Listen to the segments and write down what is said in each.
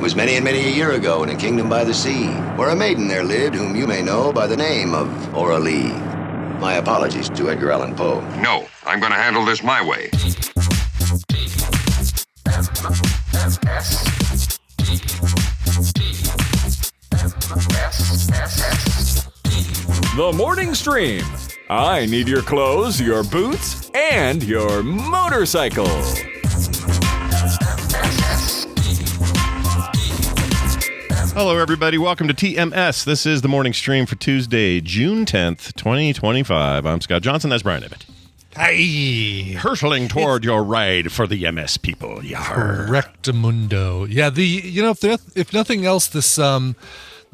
was many and many a year ago in a kingdom by the sea, where a maiden there lived whom you may know by the name of Lee. My apologies to Edgar Allan Poe. No, I'm going to handle this my way. The Morning Stream. I need your clothes, your boots, and your motorcycle. Hello, everybody. Welcome to TMS. This is the morning stream for Tuesday, June 10th, 2025. I'm Scott Johnson. That's Brian Ibbett. Hi. Hurtling toward your ride for the MS people. Correctamundo. Yeah, if nothing else, this the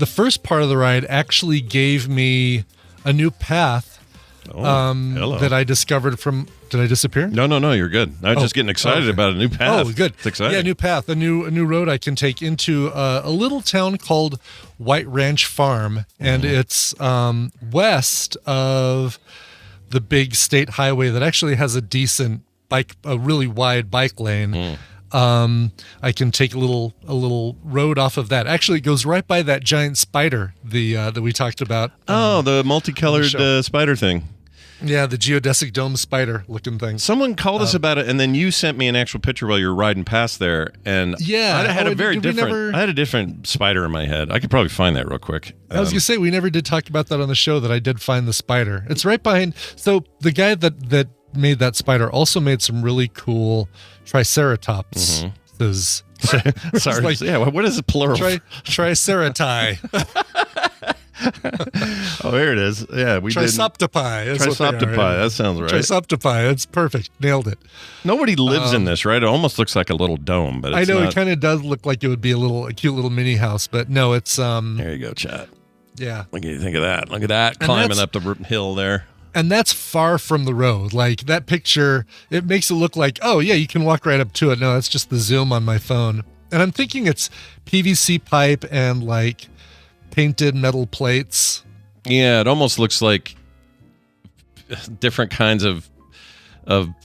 first part of the ride actually gave me a new path that I discovered from... Did I disappear? No, you're good. I was just getting excited about a new path. Oh, good. It's exciting. Yeah, new path, a new road I can take into a little town called White Ranch Farm, and it's west of the big state highway that actually has a decent a really wide bike lane. I can take a little road off of that. Actually, it goes right by that giant spider that we talked about. The multicolored spider thing. Yeah, the geodesic dome spider looking thing. Someone called us about it, and then you sent me an actual picture while you were riding past there. And yeah, I had a different spider in my head. I could probably find that real quick. I was gonna say we never did talk about that on the show. That I did find the spider. It's right behind. So the guy that made that spider also made some really cool Triceratops. Sorry, like, yeah. What is the plural? Tricerati. Oh, here it is. Yeah, we did. Triceptopi. That sounds right. Triceptopi. That's perfect. Nailed it. Nobody lives in this, right? It almost looks like a little dome, but it's I know not. It kind of does look like it would be a cute little mini house, but no, it's There you go, chat. Yeah. What do you think of that? Look at that climbing up the hill there. And that's far from the road. Like that picture, it makes it look like, oh yeah, you can walk right up to it. No, that's just the zoom on my phone. And I'm thinking it's PVC pipe and like painted metal plates. Yeah, it almost looks like different kinds of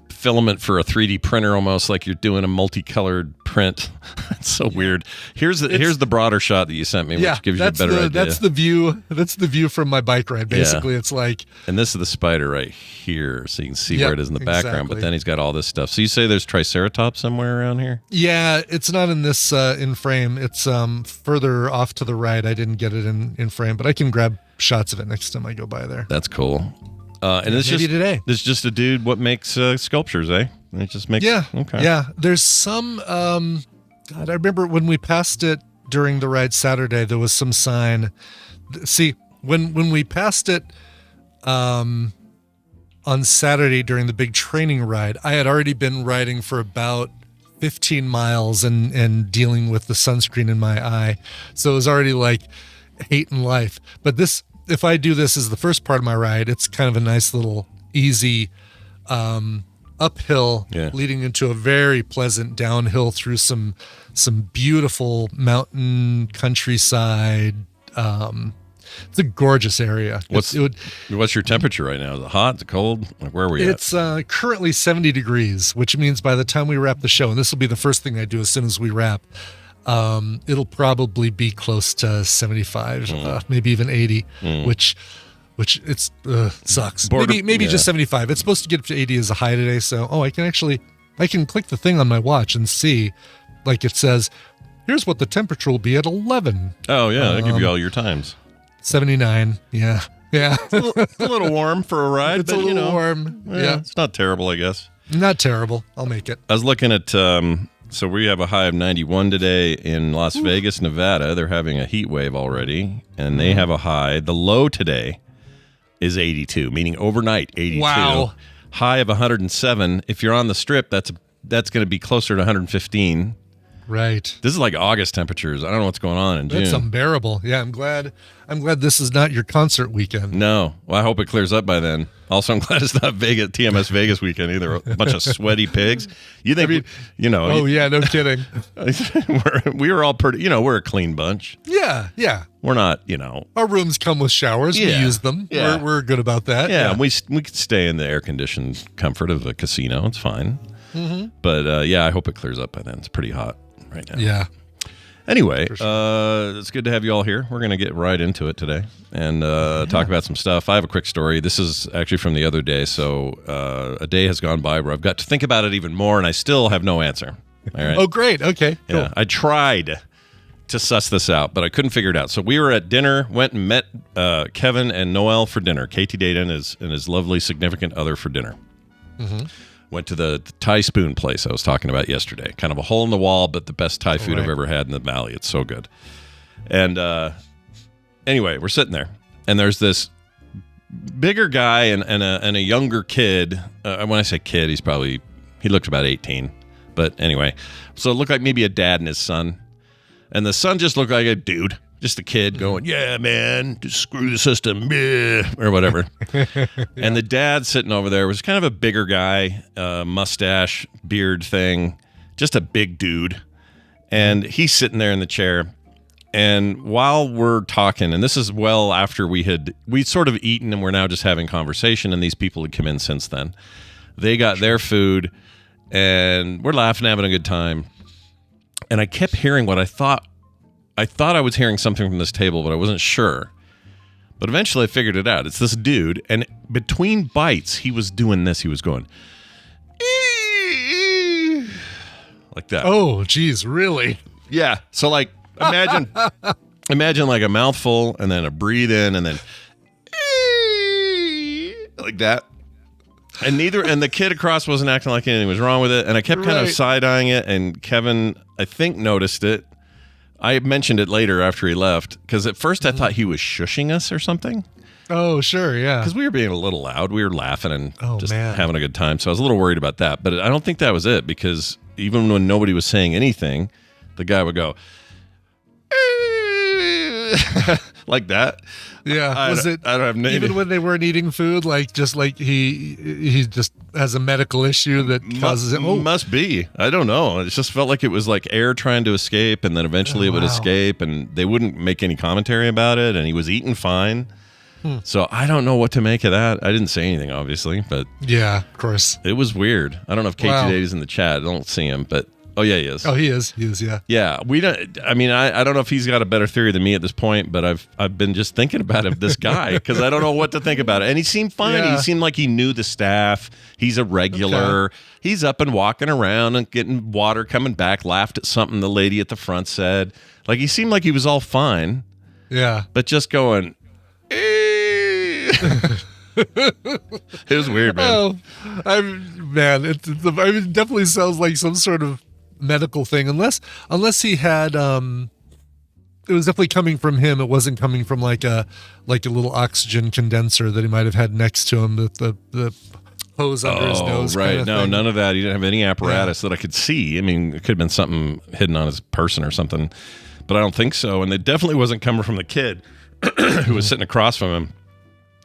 filament for a 3D printer, almost like you're doing a multicolored print. It's so weird. Here's the broader shot that you sent me, which gives you a better idea. That's the view from my bike ride. Basically, It's like, and this is the spider right here, so you can see where it is in the background. But then he's got all this stuff. So you say there's Triceratops somewhere around here? Yeah, it's not in this in frame. It's further off to the right. I didn't get it in frame, but I can grab shots of it next time I go by there. That's cool. And it's maybe today. It's just a dude what makes sculptures, eh? It just makes okay. Yeah. There's some God, I remember when we passed it during the ride Saturday, there was some sign. See, when we passed it on Saturday during the big training ride, I had already been riding for about 15 miles and dealing with the sunscreen in my eye. So it was already like hating life. But this, if I do this as the first part of my ride, it's kind of a nice little easy uphill leading into a very pleasant downhill through some beautiful mountain countryside. It's a gorgeous area. What's your temperature right now? Is it hot? Is it cold? Where are we at? It's currently 70 degrees, which means by the time we wrap the show, and this will be the first thing I do as soon as we wrap, it'll probably be close to 75, maybe even 80, which it's sucks. Maybe just 75. It's supposed to get up to 80 as a high today. So, I can click the thing on my watch and see, like it says, here's what the temperature will be at 11. Oh yeah, I'll give you all your times. 79. Yeah. It's a little warm for a ride. It's a little warm. Yeah. It's not terrible, I guess. Not terrible. I'll make it. I was looking at, so we have a high of 91 today in Las Vegas, Nevada. They're having a heat wave already, and they have a high. The low today is 82, meaning overnight 82. Wow. High of 107. If you're on the strip, that's going to be closer to 115. Right. This is like August temperatures. I don't know what's going on in June. That's unbearable. Yeah, I'm glad this is not your concert weekend. No. Well, I hope it clears up by then. Also, I'm glad it's not TMS Vegas weekend either. A bunch of sweaty pigs. You think, Oh, yeah, no kidding. we were all pretty, we're a clean bunch. Yeah. We're not, Our rooms come with showers. Yeah. We use them. Yeah. We're good about that. Yeah, we could stay in the air-conditioned comfort of a casino. It's fine. Mm-hmm. But, I hope it clears up by then. It's pretty hot right now. Yeah. Anyway, For it's good to have you all here. We're going to get right into it today and talk about some stuff. I have a quick story. This is actually from the other day. So a day has gone by where I've got to think about it even more, and I still have no answer. All right. Oh, great. Okay. Cool. Yeah, I tried to suss this out, but I couldn't figure it out. So we were at dinner, went and met Kevin and Noel for dinner. KT Data and his lovely significant other for dinner. Mm-hmm. Went to the Thai spoon place I was talking about yesterday. Kind of a hole in the wall, but the best Thai food I've ever had in the valley. It's so good. And anyway, we're sitting there, and there's this bigger guy and a younger kid. When I say kid, he looked about 18. But anyway, so it looked like maybe a dad and his son. And the son just looked like a dude, just a kid going, yeah, man, just screw the system, or whatever. And the dad sitting over there was kind of a bigger guy, mustache, beard thing, just a big dude. And he's sitting there in the chair. And while we're talking, and this is well after we'd sort of eaten and we're now just having conversation, and these people had come in since then. They got their food, and we're laughing, having a good time. And I kept hearing what I thought I was hearing something from this table, but I wasn't sure. But eventually I figured it out. It's this dude, and between bites, he was doing this. He was going, like that. Oh, geez, really? Yeah. So like, imagine like a mouthful, and then a breathe in, and then like that. And the kid across wasn't acting like anything was wrong with it. And I kept kind of side-eyeing it, and Kevin, I think, noticed it. I mentioned it later after he left, because at first I thought he was shushing us or something. Oh, sure, yeah. Because we were being a little loud. We were laughing and having a good time. So I was a little worried about that. But I don't think that was it, because even when nobody was saying anything, the guy would go, like that. Yeah. I don't have no even when they weren't eating food, like just like he just has a medical issue that causes it. Oh, must be. I don't know. It just felt like it was like air trying to escape, and then eventually it would escape, and they wouldn't make any commentary about it, and he was eating fine. So I don't know what to make of that. I didn't say anything, obviously, but yeah, of course, it was weird. I don't know if KT Data's in the chat. I don't see him, but oh yeah, he is. Oh, he is. Yeah. Yeah, we don't. I mean, I don't know if he's got a better theory than me at this point, but I've been just thinking about this guy, because I don't know what to think about it. And he seemed fine. Yeah. He seemed like he knew the staff. He's a regular. Okay. He's up and walking around and getting water, coming back. Laughed at something the lady at the front said. Like, he seemed like he was all fine. Yeah, but just going. It was weird, man. Oh, it definitely sounds like some sort of medical thing, unless he had it was definitely coming from him. It wasn't coming from like a little oxygen condenser that he might have had next to him, the hose under his nose. Right. Kind of no, thing. None of that. He didn't have any apparatus that I could see. I mean, it could have been something hidden on his person or something, but I don't think so. And it definitely wasn't coming from the kid who was sitting across from him.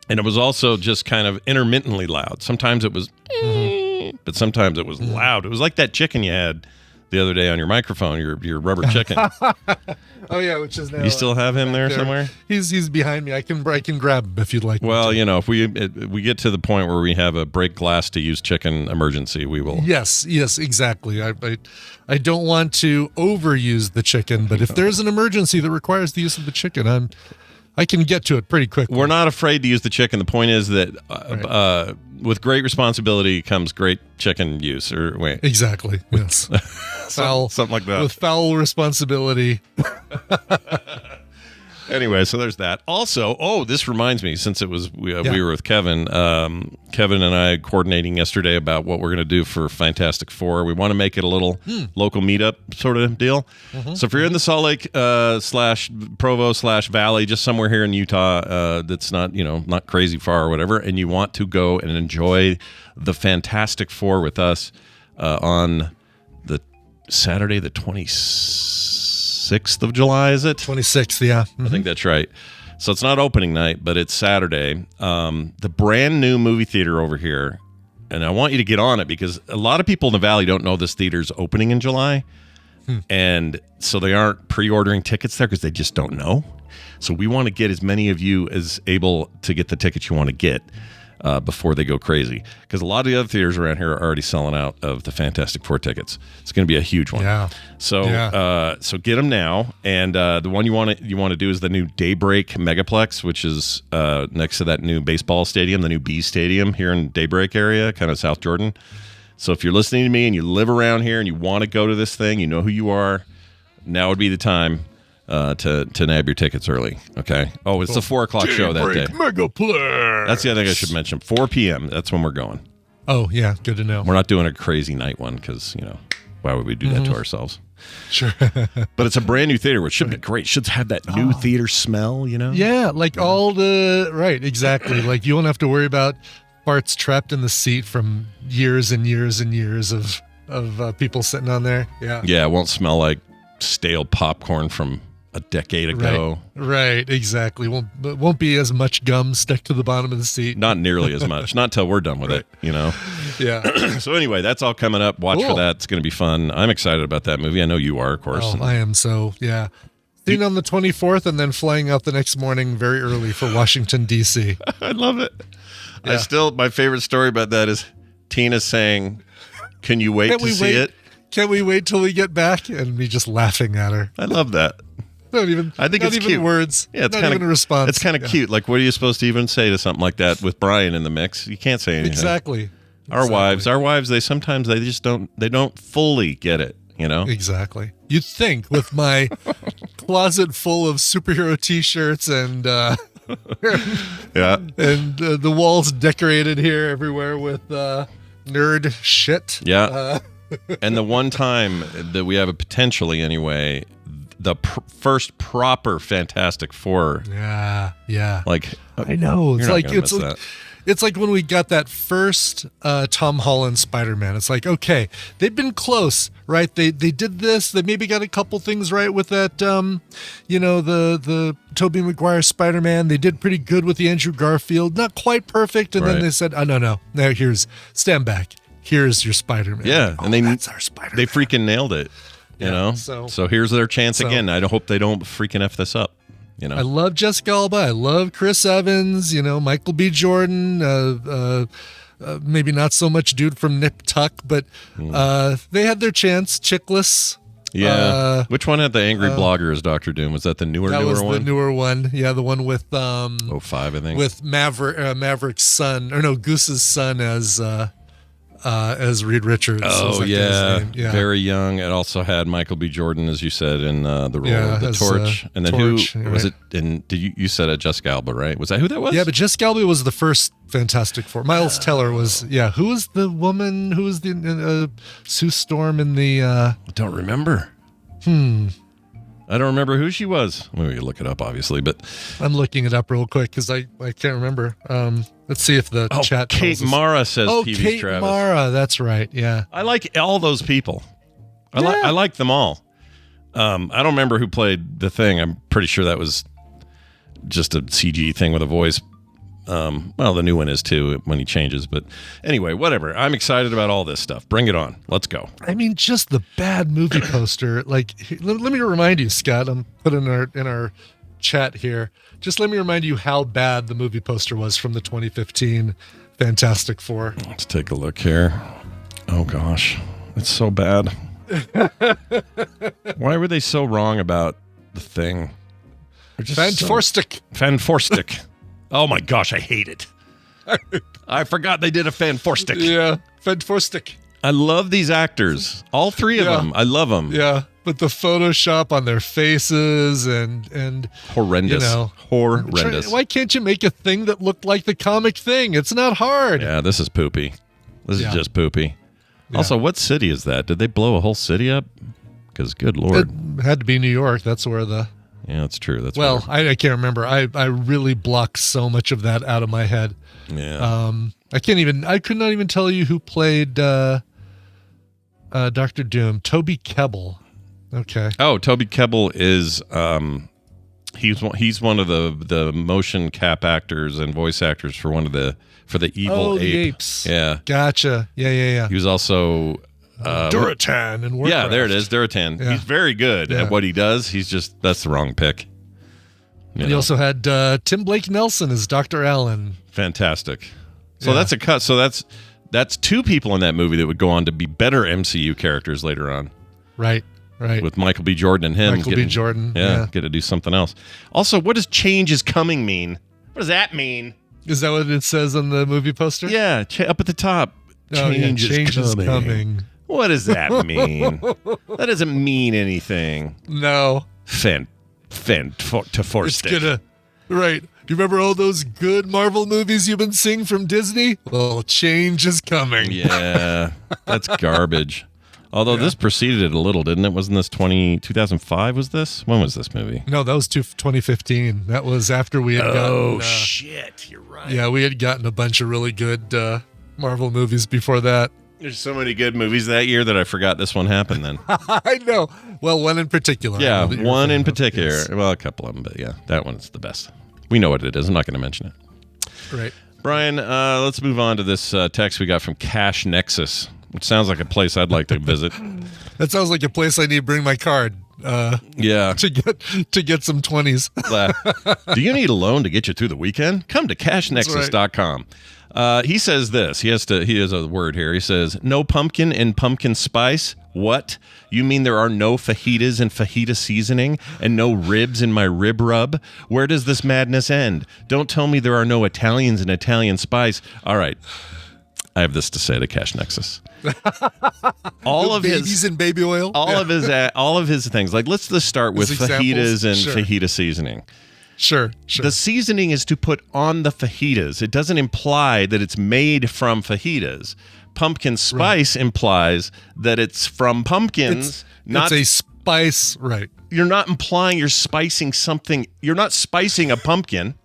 And it was also just kind of intermittently loud. Sometimes it was, but sometimes it was loud. It was like that chicken you had the other day on your microphone, your rubber chicken. Oh yeah, which is now. You still have him there somewhere? He's behind me. I can grab him if you'd like. Well, if we get to the point where we have a break glass to use chicken emergency, we will. Yes, exactly. I don't want to overuse the chicken, but if there's an emergency that requires the use of the chicken, I can get to it pretty quickly. We're not afraid to use the chicken. The point is that with great responsibility comes great chicken use. Or wait, exactly. Yes, something like that. With foul responsibility. Anyway, so there's that. Also, this reminds me, since it was we were with Kevin. Kevin and I coordinating yesterday about what we're going to do for Fantastic Four. We want to make it a little local meetup sort of deal. Mm-hmm. So if you're in the Salt Lake /Provo /Valley, just somewhere here in Utah, that's not not crazy far or whatever, and you want to go and enjoy the Fantastic Four with us on the Saturday, the 26th of July, is it? 26th, yeah. Mm-hmm. I think that's right. So it's not opening night, but it's Saturday. The brand new movie theater over here, and I want you to get on it, because a lot of people in the Valley don't know this theater's opening in July. And so they aren't pre-ordering tickets there because they just don't know. So we want to get as many of you as able to get the tickets you want to get. before they go crazy, because a lot of the other theaters around here are already selling out of the Fantastic Four tickets. It's going to be a huge one. Yeah. So so get them now, and the one you want to do is the new Daybreak Megaplex, which is next to that new baseball stadium, the new B Stadium here in Daybreak area, kind of South Jordan. So if you're listening to me and you live around here and you want to go to this thing, you know who you are, now would be the time to nab your tickets early. Okay. Oh, it's the 4:00 show that day. Megaplex. That's the other thing I should mention. 4 p.m. That's when we're going. Oh yeah, good to know. We're not doing a crazy night one because why would we do that to ourselves? Sure. But it's a brand new theater, which should be great. Should have that new theater smell. Yeah, like all the right, exactly. Like you won't have to worry about farts trapped in the seat from years and years and years of people sitting on there. Yeah. Yeah, it won't smell like stale popcorn from a decade ago. Right, exactly. Won't be as much gum stuck to the bottom of the seat. Not nearly as much. Not till we're done with it, Yeah. So anyway, that's all coming up. Watch for that. It's going to be fun. I'm excited about that movie. I know you are, of course. Oh, I am so, yeah. Seen on the 24th and then flying out the next morning very early for Washington, D.C. I love it. Yeah. My favorite story about that is Tina saying, "Can you wait to see it? Can we wait till we get back?" And me just laughing at her. I love that. I think it's cute. Words. Yeah, it's not kind even a response. It's kind of cute. Like, what are you supposed to even say to something like that with Brian in the mix? You can't say anything. Exactly. Our wives, they sometimes they just don't fully get it. Exactly. You'd think with my closet full of superhero T-shirts and yeah, and the walls decorated here everywhere with nerd shit. Yeah. And the one time that we have a potentially anyway, the first proper Fantastic Four. Yeah. Like I know. That. It's like when we got that first Tom Holland Spider-Man. It's like, okay, they've been close, right? They did this. They maybe got a couple things right with that, the Tobey Maguire Spider-Man. They did pretty good with the Andrew Garfield. Not quite perfect. And then they said, oh, no. Now stand back. Here's your Spider-Man. Yeah. And that's our Spider-Man. They freaking nailed it, you know? So here's their chance again. I hope they don't freaking F this up. I love Jessica Alba. I love Chris Evans. Michael B. Jordan. Maybe not so much dude from Nip Tuck, but they had their chance. Chickless. Yeah. Which one had the angry blogger as Dr. Doom? Was that the newer one? That was the newer one. Yeah, the one with 05, I think. With Maverick's son, or no, Goose's son as Reed Richards. Oh, yeah. Very young. It also had Michael B. Jordan, as you said, in the role of the Torch. And then Torch, who was it? And you said Jessica Alba, right? Was that who that was? Yeah, but Jessica Alba was the first Fantastic Four. Miles Teller was, who was the woman? Who was the Sue Storm in the... I don't remember. I don't remember who she was. Well, we can look it up, obviously, but... I'm looking it up real quick because I can't remember. Let's see if the chat Kate Mara says TV's Kate Travis. Mara, that's right, yeah. I like all those people. I like them all. I don't remember who played the Thing. I'm pretty sure that was just a CG thing with a voice. Well, the new one is too when he changes. But anyway, whatever. I'm excited about all this stuff. Bring it on. Let's go. I mean, just the bad movie poster. Like, let me remind you, Scott. I'm putting in our chat here. Just let me remind you how bad the movie poster was from the 2015 Fantastic Four. Let's take a look here. Oh gosh, it's so bad. Why were they so wrong about the Thing? Fanforstic. Oh my gosh, I hate it. I forgot they did a Fanforstic. Yeah, Fanforstic. I love these actors. All three of them. I love them. Yeah, but the Photoshop on their faces and horrendous. Horrendous. Why can't you make a Thing that looked like the comic Thing? It's not hard. Yeah, this is poopy. This is just poopy. Yeah. Also, what city is that? Did they blow a whole city up? Because good Lord. It had to be New York. That's where Yeah, that's true. I can't remember. I really blocked so much of that out of my head. Yeah. I could not even tell you who played Dr. Doom. Toby Kebbell. Okay. Oh, Toby Kebbell is he's one of the motion cap actors and voice actors for the evil ape. The apes. Yeah. Gotcha. Yeah. He was also Duratan and Warcraft. Yeah, there it is. Duratan. Yeah. He's very good at what he does. That's the wrong pick. He also had Tim Blake Nelson as Dr. Allen. Fantastic. So that's a cut. So that's two people in that movie that would go on to be better MCU characters later on. Right. With Michael B. Jordan and him. Michael B. Jordan. Yeah, get to do something else. Also, what does change is coming mean? What does that mean? Is that what it says on the movie poster? Yeah, up at the top. Change is coming. What does that mean? That doesn't mean anything. No. To force it's gonna. Right. You remember all those good Marvel movies you've been seeing from Disney? Well, change is coming. Yeah, that's garbage. Although this preceded it a little, didn't it? Wasn't this 2005 was this? When was this movie? No, that was 2015. That was after we had gotten... Oh, shit. You're right. Yeah, we had gotten a bunch of really good Marvel movies before that. There's so many good movies that year that I forgot this one happened then. I know. Well, one in particular. Yeah, one in particular. Yes. Well, a couple of them, but yeah, that one's the best. We know what it is. I'm not going to mention it. Right. Brian, let's move on to this text we got from Cash Nexus, which sounds like a place I'd like to visit. That sounds like a place I need to bring my card. Yeah. To get some 20s. Do you need a loan to get you through the weekend? Come to cashnexus.com. He says this. He has a word here. He says, no pumpkin and pumpkin spice. What? You mean there are no fajitas and fajita seasoning and no ribs in my rib rub? Where does this madness end? Don't tell me there are no Italians and Italian spice. All right. I have this to say to Cash Nexus. All of babies his and baby oil. All of his things. Like let's start with fajitas and fajita seasoning. Sure. The seasoning is to put on the fajitas. It doesn't imply that it's made from fajitas. Pumpkin spice implies that it's from pumpkins. It's a spice, right? You're not implying you're spicing something. You're not spicing a pumpkin.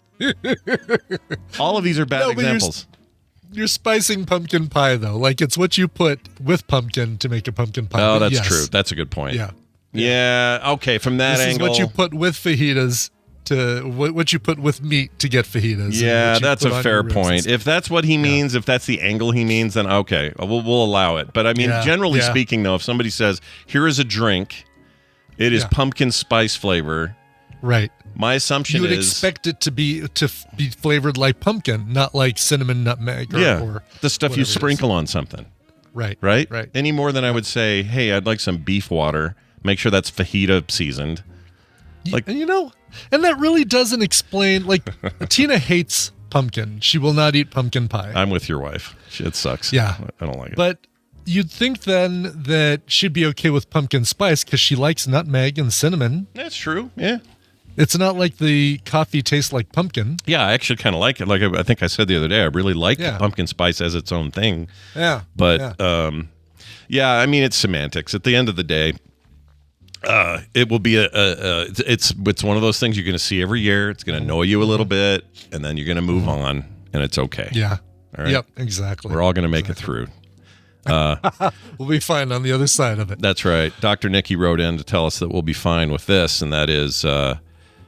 All of these are bad examples. You're spicing pumpkin pie, though. Like, it's what you put with pumpkin to make a pumpkin pie. Oh, that's true. That's a good point. Yeah. Okay, from that angle. This is what you put with fajitas to what you put with meat to get fajitas. Yeah, that's a fair point. If that's what he means, if that's the angle he means, then okay, we'll allow it. But I mean, generally speaking, though, if somebody says, here is a drink, it is pumpkin spice flavor. Right. My assumption is... You would expect it to be flavored like pumpkin, not like cinnamon, nutmeg, or the stuff you sprinkle on something. Right. Any more than I would say, hey, I'd like some beef water. Make sure that's fajita seasoned. Like, and that really doesn't explain, like, Tina hates pumpkin. She will not eat pumpkin pie. I'm with your wife. It sucks. Yeah. I don't like it. But you'd think then that she'd be okay with pumpkin spice because she likes nutmeg and cinnamon. That's true. Yeah. It's not like the coffee tastes like pumpkin. Yeah, I actually kind of like it. Like I think I said the other day, I really like the pumpkin spice as its own thing. Yeah. But, I mean, it's semantics. At the end of the day, it will be it's one of those things you're going to see every year. It's going to annoy you a little bit, and then you're going to move on, and it's okay. Yeah. All right? Yep, exactly. We're all going to make it through. We'll be fine on the other side of it. That's right. Dr. Nikki wrote in to tell us that we'll be fine with this, and that is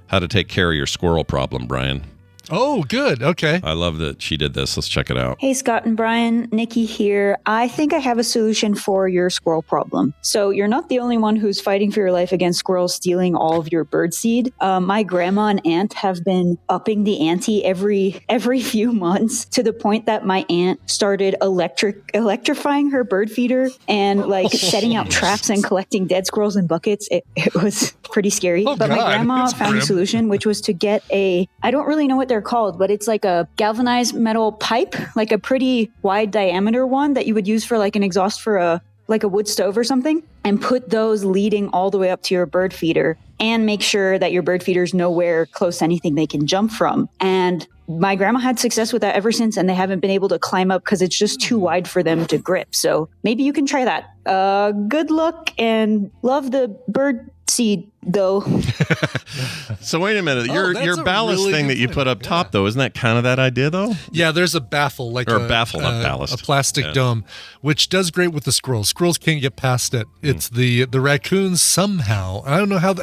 how to take care of your squirrel problem, Brian. Oh, good. Okay. I love that she did this. Let's check it out. Hey, Scott and Brian, Nikki here. I think I have a solution for your squirrel problem. So you're not the only one who's fighting for your life against squirrels stealing all of your bird seed. My grandma and aunt have been upping the ante every few months to the point that my aunt started electrifying her bird feeder and setting out traps and collecting dead squirrels in buckets. It was pretty scary. But my grandma found a solution, which was to get I don't really know what they're called, but it's like a galvanized metal pipe, like a pretty wide diameter one that you would use for like an exhaust for a wood stove or something, and put those leading all the way up to your bird feeder and make sure that your bird feeder's nowhere close to anything they can jump from. And my grandma had success with that ever since, and they haven't been able to climb up because it's just too wide for them to grip. So maybe you can try that. Good luck, and love the bird seed, though. So wait a minute. Your ballast really thing that you put up top, though, isn't that kind of that idea, though? Yeah, there's a baffle, not ballast. A plastic dome, which does great with the squirrels. Squirrels can't get past it. It's the raccoons somehow. I don't know how.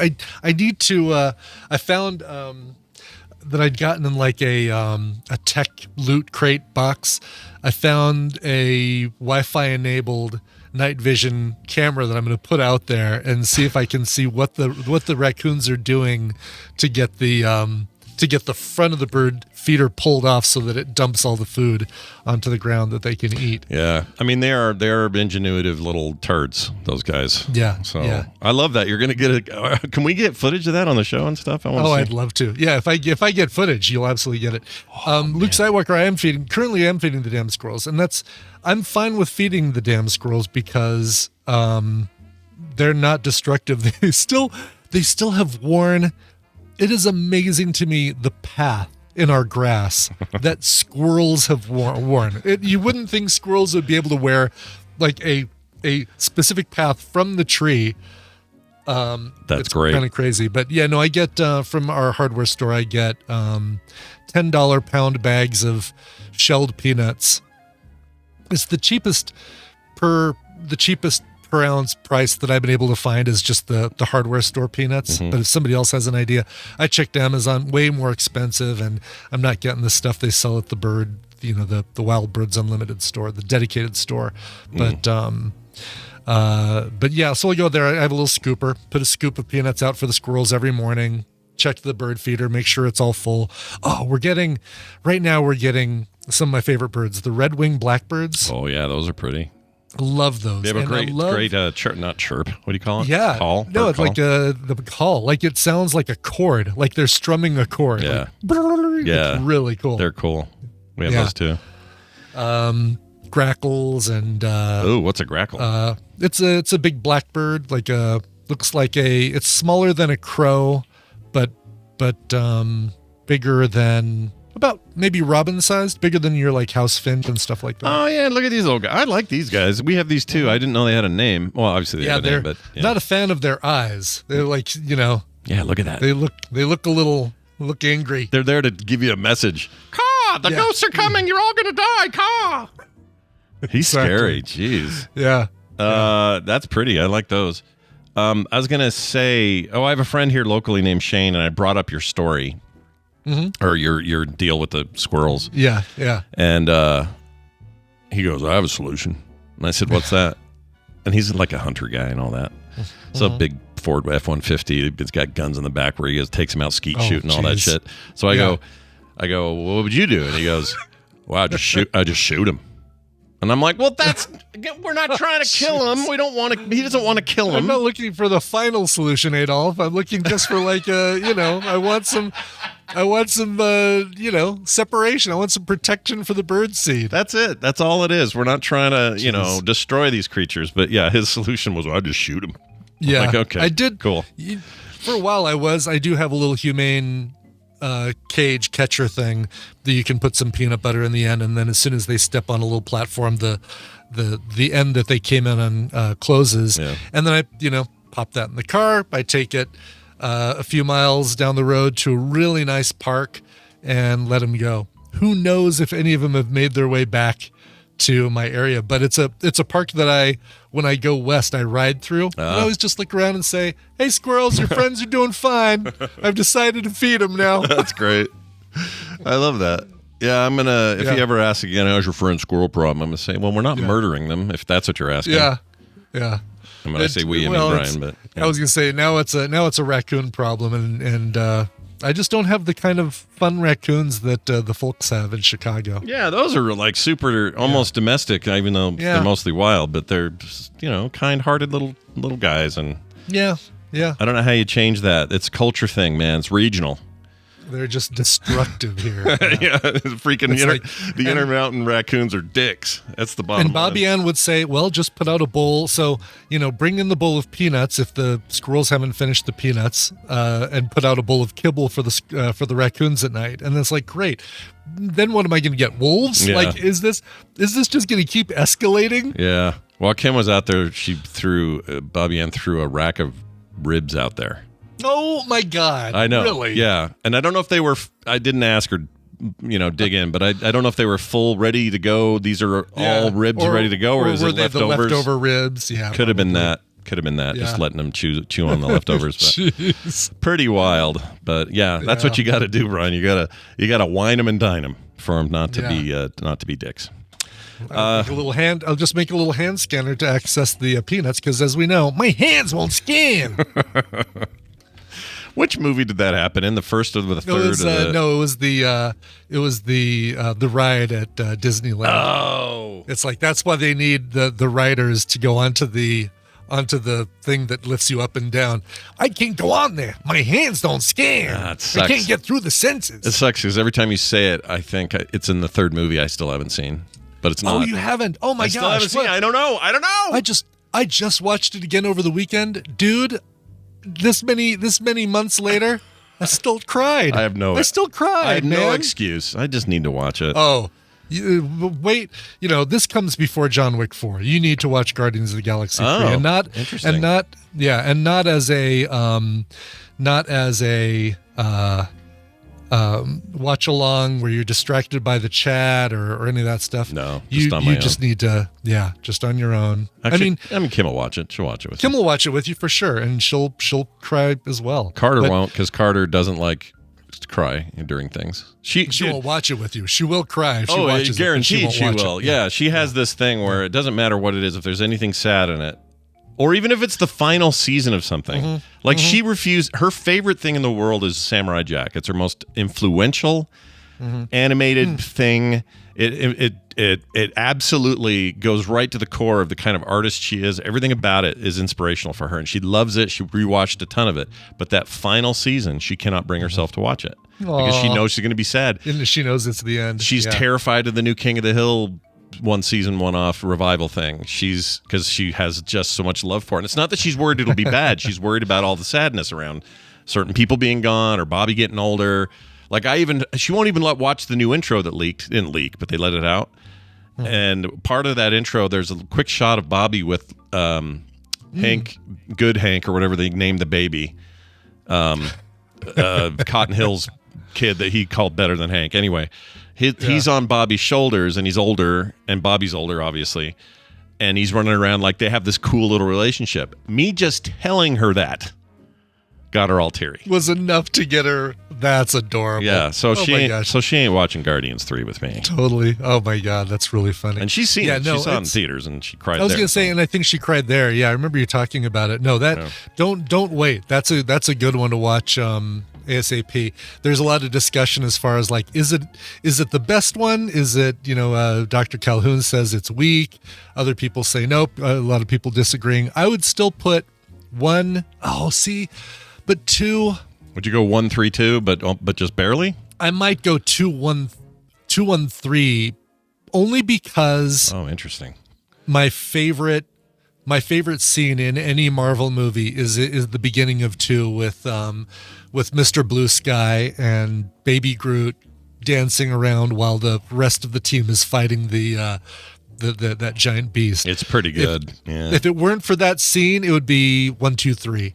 I need to. I found that I'd gotten in like a tech loot crate box. I found a Wi-Fi enabled night vision camera that I'm going to put out there and see if I can see what the raccoons are doing to get the to get the front of the bird feeder pulled off so that it dumps all the food onto the ground that they can eat. Yeah. I mean, they're ingenuitive little turds, those guys. Yeah. So yeah. I love that. You're going to get can we get footage of that on the show and stuff? I'd love to. Yeah. If I get footage, you'll absolutely get it. Luke Skywalker, I am currently feeding the damn squirrels, and I'm fine with feeding the damn squirrels because, they're not destructive. They still have worn. It is amazing to me the path in our grass that squirrels have worn. You wouldn't think squirrels would be able to wear like a specific path from the tree. That's great. Kind of crazy, but yeah, no, I get from our hardware store. I get $10 pound bags of shelled peanuts. It's the cheapest per ounce price that I've been able to find is just the hardware store peanuts. But if somebody else has an idea, I checked Amazon, way more expensive, and I'm not getting the stuff they sell at the bird, the Wild Birds Unlimited store, the dedicated store. But yeah, so I go there. I have a little scooper, put a scoop of peanuts out for the squirrels every morning, check the bird feeder, make sure it's all full. Oh, right now we're getting some of my favorite birds, the red-winged blackbirds. Oh yeah, those are pretty. Love those. They have a great chirp, not chirp. What do you call it? Yeah. Call? No, it's call? like the call. Like it sounds like a chord, like they're strumming a chord. Yeah. Like, yeah. It's really cool. They're cool. We have those too. Grackles and what's a grackle? It's a big blackbird, looks like it's smaller than a crow, but bigger than about maybe robin sized, bigger than your like house finch and stuff like that. Oh yeah, look at these little guys. I like these guys. We have these too. I didn't know they had a name. Well, obviously they have a name, but not a fan of their eyes. They're like, Yeah, look at that. They look a little angry. They're there to give you a message. Caw, the ghosts are coming. You're all gonna die. Caw. He's scary. Jeez. Yeah. That's pretty. I like those. I was gonna say, I have a friend here locally named Shane, and I brought up your story. Or your deal with the squirrels. Yeah. And he goes, I have a solution. And I said, what's that? And he's like a hunter guy and all that. It's a big Ford F-150. It's got guns in the back where he takes him out skeet shooting, all that shit. So I go, what would you do? And he goes, well, I just shoot him. And I'm like, well, we're not trying to kill him. He doesn't want to kill him. I'm not looking for the final solution, Adolf. I'm looking just for like I want some separation. I want some protection for the bird seed. That's it. That's all it is. We're not trying to, destroy these creatures. But yeah, his solution was, I just shoot him. Yeah. I'm like, okay. I did. Cool. For a while I do have a little humane cage catcher thing that you can put some peanut butter in the end, and then as soon as they step on a little platform, the end that they came in on closes, and then I pop that in the car. I take it a few miles down the road to a really nice park and let them go. Who knows if any of them have made their way back to my area, but it's a park that when I go west, I ride through. And I always just look around and say, hey, squirrels, your friends are doing fine. I've decided to feed them now. That's great. I love that. Yeah, I'm going to, if you ever ask again, how's your friend's squirrel problem? I'm going to say, well, we're not murdering them, if that's what you're asking. Yeah. And when I say we, I mean Brian, but. I was going to say, now it's a raccoon problem, and I just don't have the kind of fun raccoons that the folks have in Chicago. Yeah, those are like super, almost domestic, even though they're mostly wild. But they're, kind-hearted little guys. And yeah. I don't know how you change that. It's a culture thing, man. It's regional. They're just destructive here. Yeah, the Intermountain raccoons are dicks. That's the bottom. And Bobby Ann would say, well, just put out a bowl. So, bring in the bowl of peanuts if the squirrels haven't finished the peanuts, and put out a bowl of kibble for the raccoons at night. And it's like, great. Then what am I going to get? Wolves? Yeah. Like, is this just going to keep escalating? Yeah. While Kim was out there, Bobby Ann threw a rack of ribs out there. Oh my God! I know. Really? Yeah, and I don't know if they were. I didn't ask her, dig in, but I don't know if they were full, ready to go. These are all ribs ready to go, or is were it they leftovers? The leftover ribs? Yeah, could have been that. Just letting them chew on the leftovers. But pretty wild. But yeah, that's what you got to do, Brian. You gotta wine them and dine them for them not to be dicks. I'll just make a little hand scanner to access the peanuts, because as we know, my hands won't scan. Which movie did that happen in? The first or the third? No, it was the ride at Disneyland. Oh, it's like that's why they need the riders to go onto the thing that lifts you up and down. I can't go on there. My hands don't scan. I can't get through the senses. It sucks because every time you say it, I think it's in the third movie I still haven't seen, but it's not. Oh, you haven't? Oh my gosh! Still haven't seen it. I don't know. I just watched it again over the weekend, dude. This many months later, I still cried. I still cried. I have no excuse. I just need to watch it. Oh, wait. This comes before John Wick 4. You need to watch Guardians of the Galaxy 3, and not as a watch along where you're distracted by the chat or any of that stuff. No, you just need to, just on your own. Actually, Kim will watch it. She'll watch it with you. Kim will watch it with you for sure, and she'll cry as well. Carter won't, because Carter doesn't like to cry during things. She won't watch it with you. She will cry if she watches watches guaranteed it. She will. Yeah, she has this thing where it doesn't matter what it is. If there's anything sad in it, or even if it's the final season of something, she refused. Her favorite thing in the world is Samurai Jack. It's her most influential animated thing. It absolutely goes right to the core of the kind of artist she is. Everything about it is inspirational for her, and she loves it. She rewatched a ton of it, but that final season, she cannot bring herself to watch it because she knows she's going to be sad. And she knows it's the end. She's terrified of the new King of the Hill one season, one off revival thing. Because she has just so much love for it. And it's not that she's worried it'll be bad. She's worried about all the sadness around certain people being gone or Bobby getting older. Like she won't even watch the new intro that leaked. It didn't leak, but they let it out. And part of that intro, there's a quick shot of Bobby with Hank, Good Hank, or whatever they named the baby. Cotton Hill's kid that he called better than Hank. Anyway, he's on Bobby's shoulders, and he's older, and Bobby's older, obviously. And he's running around like they have this cool little relationship. Me just telling her that got her all teary. Was enough to get her. That's adorable. Yeah, she ain't watching Guardians 3 with me. Totally. Oh my God, that's really funny. And she's seen it. She saw it in theaters, and she cried. I was going to say, and I think she cried there. Yeah, I remember you talking about it. No, don't wait. That's a good one to watch. ASAP. There's a lot of discussion as far as like, is it the best one? Is it, Dr. Calhoun says it's weak. Other people say nope. A lot of people disagreeing. I would still put one. Oh, see, but two. Would you go 1-3-2, but just barely? I might go 2-1-3, only because. Oh, interesting. My favorite scene in any Marvel movie is the beginning of 2 with Mr. Blue Sky and Baby Groot dancing around while the rest of the team is fighting that giant beast. It's pretty good. If it weren't for that scene, it would be 1-2-3.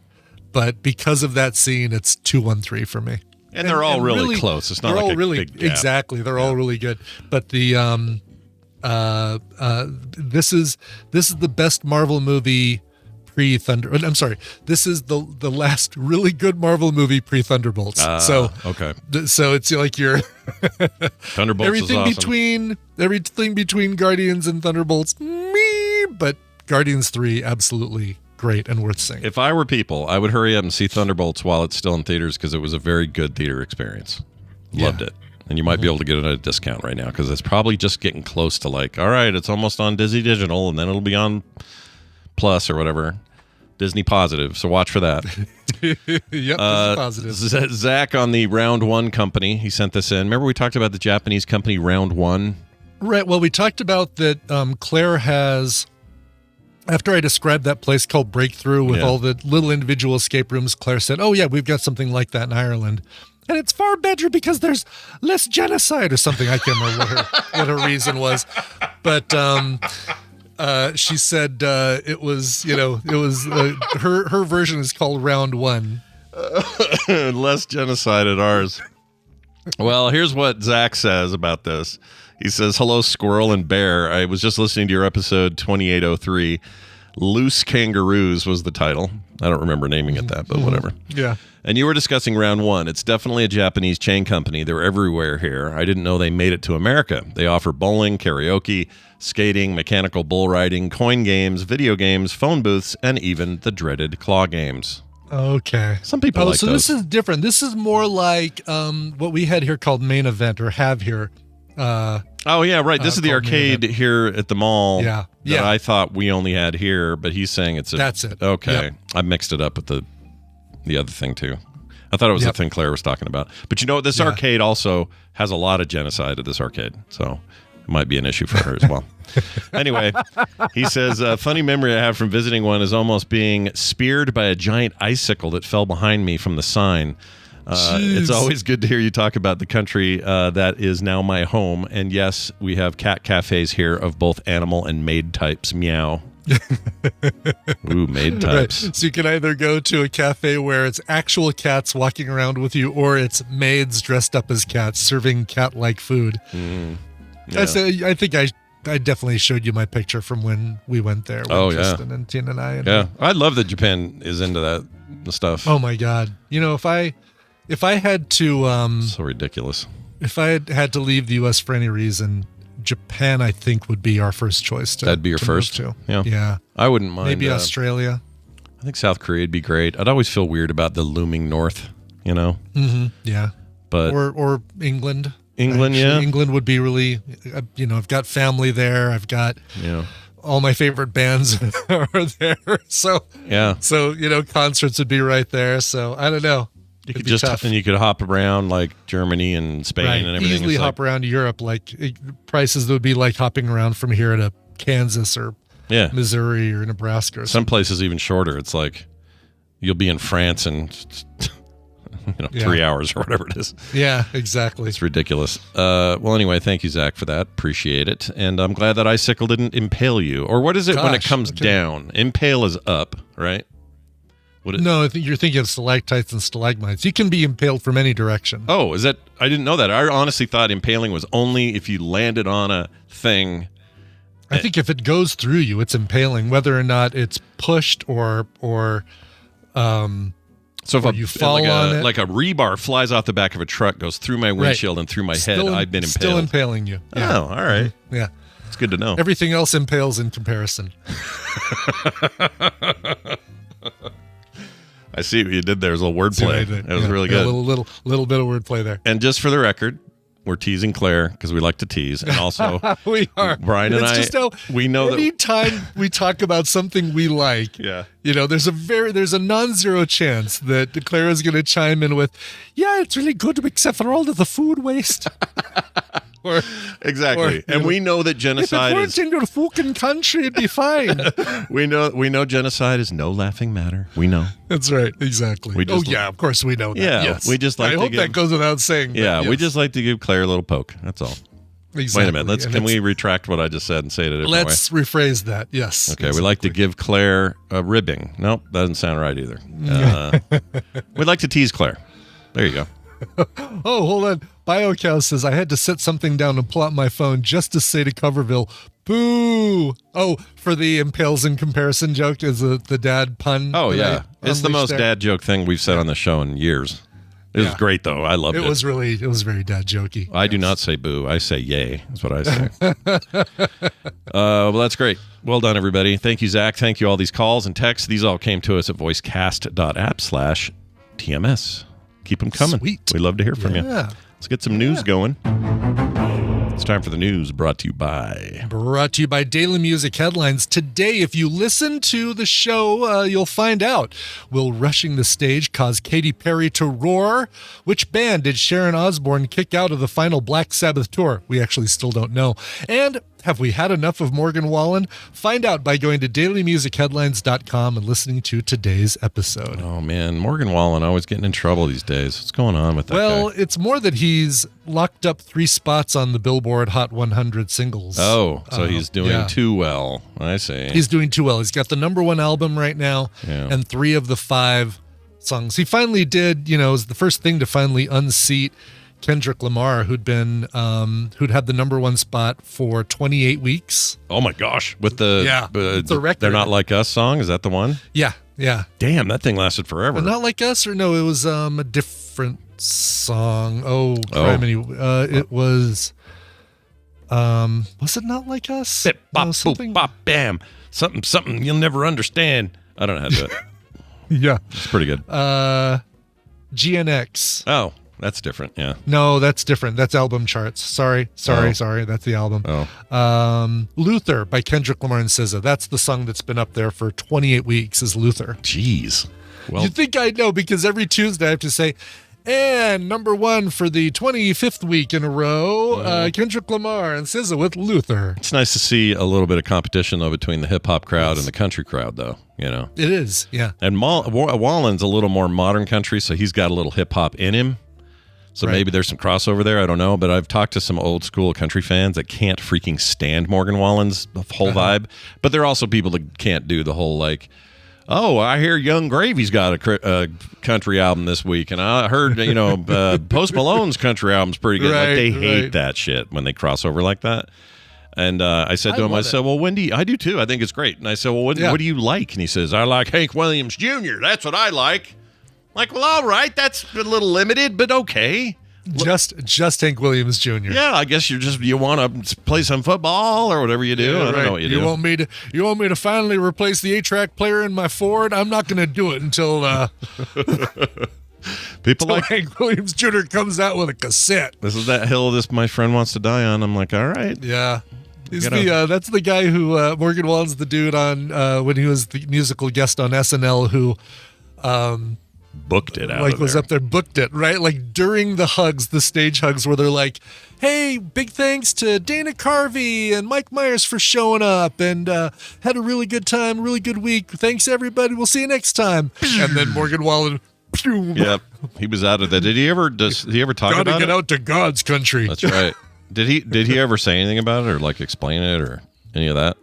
But because of that scene, it's 2-1-3 for me. And they're all really close. It's not like a big gap. Exactly. They're all really good. But the this is the best Marvel movie pre-Thunder. I'm sorry. This is the last really good Marvel movie pre-Thunderbolts. Okay. So it's like you're Thunderbolts everything is awesome. Everything between Guardians and Thunderbolts. But Guardians 3 absolutely great and worth seeing. If I were people, I would hurry up and see Thunderbolts while it's still in theaters because it was a very good theater experience. Loved it. And you might be able to get it at a discount right now because it's probably just getting close to like, all right, it's almost on Disney Digital and then it'll be on Plus or whatever. Disney Positive. So watch for that. Yep, Positive. Zach on the Round One company, he sent this in. Remember we talked about the Japanese company Round One? Right. Well, we talked about that Claire has... After I described that place called Breakthrough with all the little individual escape rooms, Claire said, oh, yeah, we've got something like that in Ireland. And it's far better because there's less genocide or something. I can't remember what her reason was. But she said it was her version is called Round One. Less genocide at ours. Well, here's what Zach says about this. He says, hello, Squirrel and Bear. I was just listening to your episode 2803. Loose Kangaroos was the title. I don't remember naming it that, but whatever. Yeah. And you were discussing Round One. It's definitely a Japanese chain company. They're everywhere here. I didn't know they made it to America. They offer bowling, karaoke, skating, mechanical bull riding, coin games, video games, phone booths, and even the dreaded claw games. Okay. Some people like so those. this is different. This is more like what we had here called Main Event, or have here. Oh, yeah, right. This is the arcade here at the mall Yeah. that I thought we only had here, but he's saying it's a... That's it. Okay. Yep. I mixed it up with the other thing, too. I thought it was the thing Claire was talking about. But you know what? This arcade also has a lot of genocide at this arcade, so it might be an issue for her as well. Anyway, he says, a funny memory I have from visiting one is almost being speared by a giant icicle that fell behind me from the sign. It's always good to hear you talk about the country that is now my home. And yes, we have cat cafes here of both animal and maid types. Meow. Ooh, maid types. Right. So you can either go to a cafe where it's actual cats walking around with you, or it's maids dressed up as cats serving cat-like food. Yeah. I think I definitely showed you my picture from when we went there. With Tristan and Tina and I. Yeah, I love that Japan is into that stuff. Oh my God! You know, if I had to, so ridiculous. If I had to leave the U.S. for any reason, Japan, I think, would be our first choice. That'd be your first. To. Yeah, I wouldn't mind. Maybe Australia. I think South Korea would be great. I'd always feel weird about the looming north. You know. Mm-hmm. Yeah. But or England. England, actually, England would be really. You know, I've got family there. I've got. All my favorite bands are there. So concerts would be right there. So I don't know. You could you could hop around like Germany and Spain and everything. Easily hop around Europe, like prices that would be like hopping around from here to Kansas or Missouri or Nebraska. Or some places even shorter. It's like you'll be in France in 3 hours or whatever it is. Yeah, exactly. It's ridiculous. Well, anyway, thank you, Zach, for that. Appreciate it. And I'm glad that icicle didn't impale you. Or what is it when it comes down? Impale is up, right? No, I think you're thinking of stalactites and stalagmites. You can be impaled from any direction. Oh, is that? I didn't know that. I honestly thought impaling was only if you landed on a thing. I think if it goes through you, it's impaling, whether or not it's pushed or so if you fall on it, like a rebar flies off the back of a truck, goes through my windshield and through my head, I've been impaled. Still impaling you. Yeah. Oh, all right. Mm-hmm. Yeah. It's good to know. Everything else impales in comparison. I see what you did there. It was a little wordplay. That was really good. A little bit of wordplay there. And just for the record, we're teasing Claire because we like to tease, and also we are. Brian and we know anytime we talk about something we like, there's a non-zero chance that Claire is going to chime in with, "Yeah, it's really good, except for all of the food waste." Exactly. And we know that genocide if it weren't in your fucking country, it'd be fine. we know genocide is no laughing matter. We know. That's right. Exactly. Of course we know that. Yeah. Yes. We just like I hope that goes without saying. Yeah, we just like to give Claire a little poke. That's all. Exactly. Wait a minute. Can we retract what I just said and say it a different way? Let's rephrase that. Yes. Okay. Exactly. We like to give Claire a ribbing. Nope, doesn't sound right either. We'd like to tease Claire. There you go. Oh, hold on. BioCow says, I had to set something down and pull out my phone just to say to Coverville, boo. Oh, for the impales in comparison joke is the dad pun. Oh, yeah. It's the most dad joke thing we've said on the show in years. It was great, though. I loved it. It was very dad jokey. I do not say boo. I say yay. That's what I say. Well, that's great. Well done, everybody. Thank you, Zach. Thank you, all these calls and texts. These all came to us at voicecast.app/TMS. Keep them coming. Sweet. We love to hear from you. Let's get some news going. It's time for the news brought to you by Daily Music Headlines. Today, if you listen to the show, you'll find out. Will rushing the stage cause Katy Perry to roar? Which band did Sharon Osbourne kick out of the final Black Sabbath tour? We actually still don't know. And have we had enough of Morgan Wallen? Find out by going to dailymusicheadlines.com and listening to today's episode. Oh, man. Morgan Wallen always getting in trouble these days. What's going on with that guy? It's more that he's locked up 3 spots on the Billboard Hot 100 singles. Oh, so he's doing too well. I see. He's doing too well. He's got the #1 album right now and 3 of the 5 songs. He finally did, it was the first thing to finally unseat Kendrick Lamar, who'd had the #1 spot for 28 weeks. Oh my gosh! With the record. They're Not Like Us song. Is that the one? Yeah. Damn, that thing lasted forever. But Not Like Us, or no? It was a different song. Oh, criminy! It was. Was it Not Like Us? Bip, bop, boop, bop, bam. Something you'll never understand. I don't know how to do it. Yeah. It's pretty good. GNX. Oh, that's different. Yeah. No, that's different. That's album charts. Sorry. That's the album. Oh. Luther by Kendrick Lamar and SZA. That's the song that's been up there for 28 weeks is Luther. Jeez. Well, You'd think I'd know because every Tuesday I have to say, and number one for the 25th week in a row, Kendrick Lamar and SZA with Luther. it's nice to see a little bit of competition though between the hip hop crowd and the country crowd, though. You know. It is, yeah. And Wallen's a little more modern country, so he's got a little hip hop in him. So Right. maybe there's some crossover there. I don't know, but I've talked to some old school country fans that can't freaking stand Morgan Wallen's whole vibe. But there are also people that can't do the whole like, oh, I hear Young Gravy's got a country album this week, and I heard Post Malone's country album's pretty good. Like they hate that shit when they cross over like that. And I said to him, I said, well, Wendy, I do too. I think it's great. And I said, well, what do you like? And he says, I like Hank Williams Jr. That's what I like. Like, well, all right, that's a little limited, but okay. Just Hank Williams Jr. Yeah, I guess you want to play some football or whatever you do. I don't know what you do. You want me to finally replace the 8-track player in my Ford? I'm not going to do it until People like Hank Williams Jr. comes out with a cassette. This is that hill my friend wants to die on. I'm like, all right. Yeah. That's the guy who Morgan Wallen's the dude on when he was the musical guest on SNL who booked it out. Like was up there, booked it, right? Like during the hugs, the stage hugs where they're like, hey, big thanks to Dana Carvey and Mike Myers for showing up and had a really good time, really good week. Thanks everybody. We'll see you next time. And then Morgan Wallen. Yep. He was out of that. Did he ever talk about it? Gotta get out to God's country. That's right. Did he ever say anything about it or like explain it or any of that?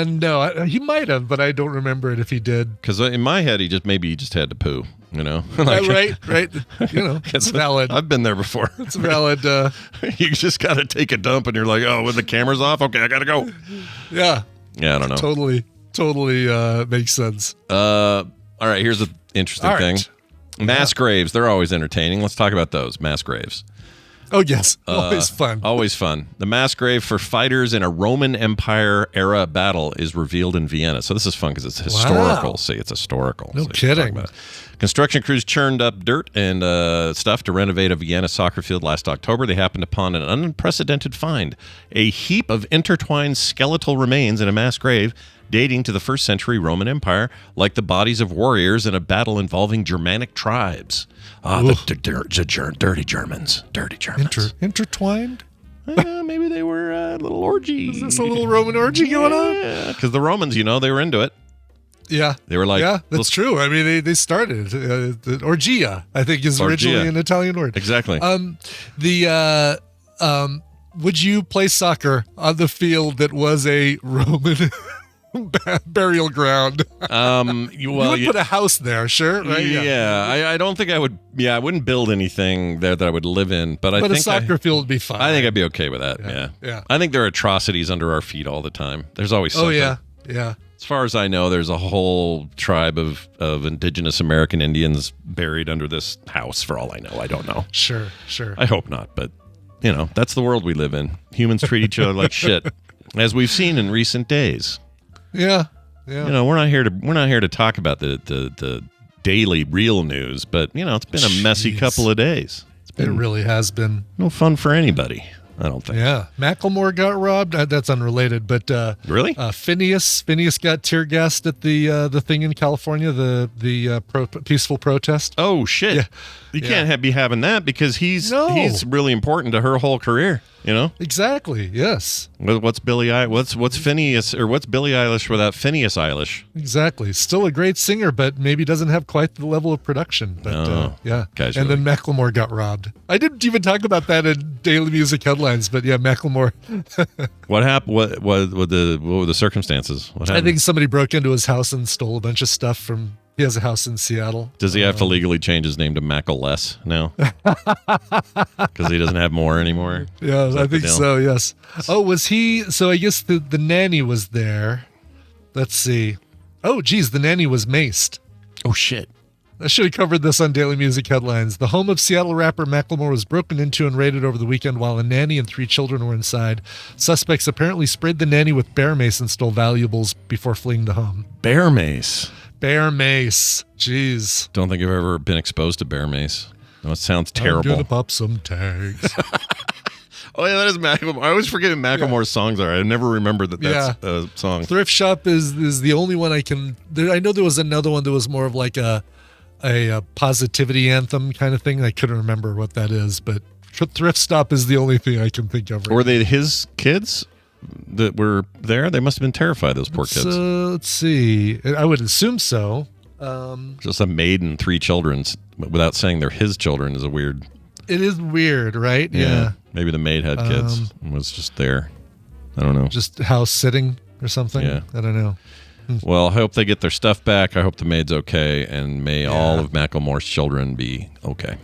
No, he might have, but I don't remember it if he did. Because in my head, he just had to poo. You know, right. You know, it's valid. I've been there before. It's valid. You just got to take a dump, and you're like, oh, when the camera's off, okay, I gotta go. Yeah. Yeah, I don't know. Totally makes sense. All right, here's the interesting thing. Mass graves, they're always entertaining. Let's talk about those mass graves. Oh, yes. Always fun. Always fun. The mass grave for fighters in a Roman Empire era battle is revealed in Vienna. So this is fun because it's historical. Wow. See, it's historical. No so kidding. Construction crews churned up dirt and stuff to renovate a Vienna soccer field last October. They happened upon an unprecedented find, a heap of intertwined skeletal remains in a mass grave dating to the 1st century Roman Empire, like the bodies of warriors in a battle involving Germanic tribes. The dirty Germans. Dirty Germans. Intertwined? Maybe they were a little orgy. Is this a little Roman orgy going on? Yeah, because the Romans, they were into it. Yeah. They were like... Yeah, that's true. I mean, they started. The orgia, I think, is originally an Italian word. Exactly. Would you play soccer on the field that was a Roman... burial ground? You would put a house there, sure, right? Yeah. I don't think I would. Yeah, I wouldn't build anything there that I would live in. But I think a soccer field would be fine. I think I'd be okay with that. Yeah. I think there are atrocities under our feet all the time. There's always something. Oh yeah. As far as I know, there's a whole tribe of indigenous American Indians buried under this house. For all I know, I don't know. Sure. I hope not, but that's the world we live in. Humans treat each other like shit, as we've seen in recent days. Yeah. We're not here to talk about the daily real news, but it's been a messy couple of days. It really has been no fun for anybody, I don't think. Yeah, Macklemore got robbed. That's unrelated, but really, Phineas got tear gassed at the thing in California, the peaceful protest. Oh shit! Yeah. You can't be having that because he's really important to her whole career. Exactly. Yes. What's what's Phineas or what's Billie Eilish without Phineas Eilish? Exactly. Still a great singer, but maybe doesn't have quite the level of production. But then Macklemore got robbed. I didn't even talk about that in daily music headlines, but yeah, Macklemore. What happened? What were the circumstances? What happened? I think somebody broke into his house and stole a bunch of stuff from. He has a house in Seattle. Does he have to legally change his name to Mackle-less now? Because he doesn't have more anymore? Yeah, I think so, yes. Oh, was he? So I guess the nanny was there. Let's see. Oh, geez, the nanny was maced. Oh, shit. I should have covered this on Daily Music Headlines. The home of Seattle rapper Macklemore was broken into and raided over the weekend while a nanny and 3 children were inside. Suspects apparently sprayed the nanny with bear mace and stole valuables before fleeing the home. Bear mace? Bear mace. Jeez. Don't think I've ever been exposed to bear mace. No, it sounds I'm terrible. gonna pop some tags. Oh, yeah, that is Macklemore. I always forget what Macklemore's songs are. I never remember that that's a song. Thrift Shop is the only one I can. I know there was another one that was more of like a positivity anthem kind of thing. I couldn't remember what that is, but Thrift Stop is the only thing I can think of. Were they his kids that were there? They must have been terrified, those poor kids. Let's see. I would assume so. Just a maid and 3 children, without saying they're his children, is a weird. It is weird, right? Yeah. Maybe the maid had kids and was just there. I don't know. Just house sitting or something. Yeah. I don't know. Well, I hope they get their stuff back. I hope the maid's okay, and may all of Macklemore's children be okay.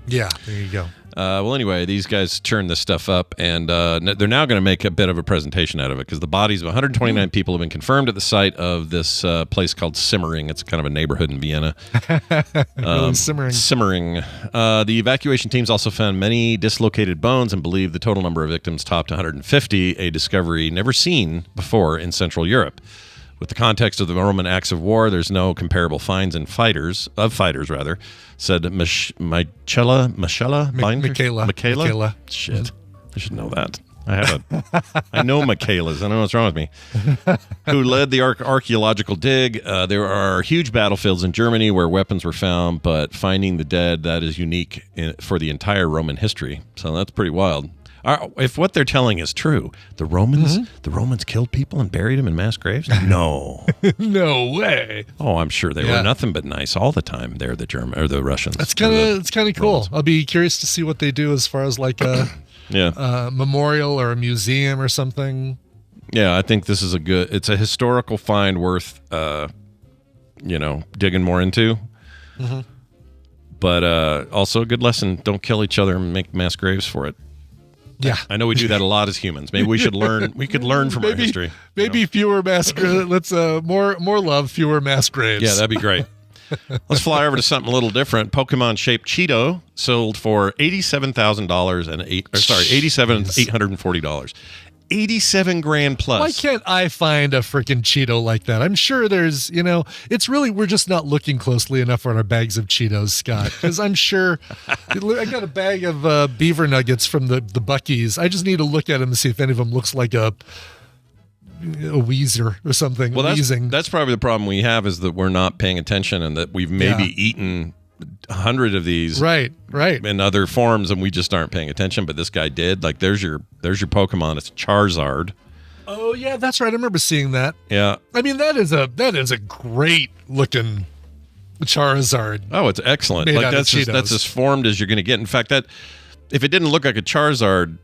Yeah, there you go. Well, anyway, these guys churned this stuff up, and they're now going to make a bit of a presentation out of it because the bodies of 129 people have been confirmed at the site of this place called Simmering. It's kind of a neighborhood in Vienna. Really simmering. Simmering. The evacuation teams also found many dislocated bones and believe the total number of victims topped 150, a discovery never seen before in Central Europe. With the context of the Roman acts of war, there's no comparable finds in fighters, said Michaela. Shit. I should know that. I know Michaela's. I don't know what's wrong with me. Who led the archaeological dig. There are huge battlefields in Germany where weapons were found, but finding the dead, that is unique for the entire Roman history. So that's pretty wild. If what they're telling is true, the Romans killed people and buried them in mass graves? No. No way. Oh, I'm sure they were nothing but nice all the time. They're the German or the Russians. It's kind of cool. Romans. I'll be curious to see what they do as far as like a memorial or a museum or something. Yeah, I think this is it's a historical find worth digging more into. Mm-hmm. But also a good lesson. Don't kill each other and make mass graves for it. Yeah, I know we do that a lot as humans. Maybe we should learn. We could learn from our history. Maybe fewer mass graves. Let's more love, fewer mass graves. Yeah, that'd be great. Let's fly over to something a little different. Pokemon-shaped Cheeto sold for $87,000 and $840. 87 grand plus. Why can't I find a freaking Cheeto like that? I'm sure there's, it's really, we're just not looking closely enough on our bags of Cheetos, Scott. Because I'm sure, I got a bag of beaver nuggets from the Buc-ee's. I just need to look at them and see if any of them looks like a Weezer or something. Well, that's probably the problem we have is that we're not paying attention and that we've maybe eaten 100 of these right in other forms and we just aren't paying attention, but this guy did. Like there's your Pokemon. It's Charizard. Oh yeah, that's right. I remember seeing that. Yeah. I mean that is a great looking Charizard. Oh, it's excellent. Like that's as formed as you're going to get. In fact, that if it didn't look like a Charizard,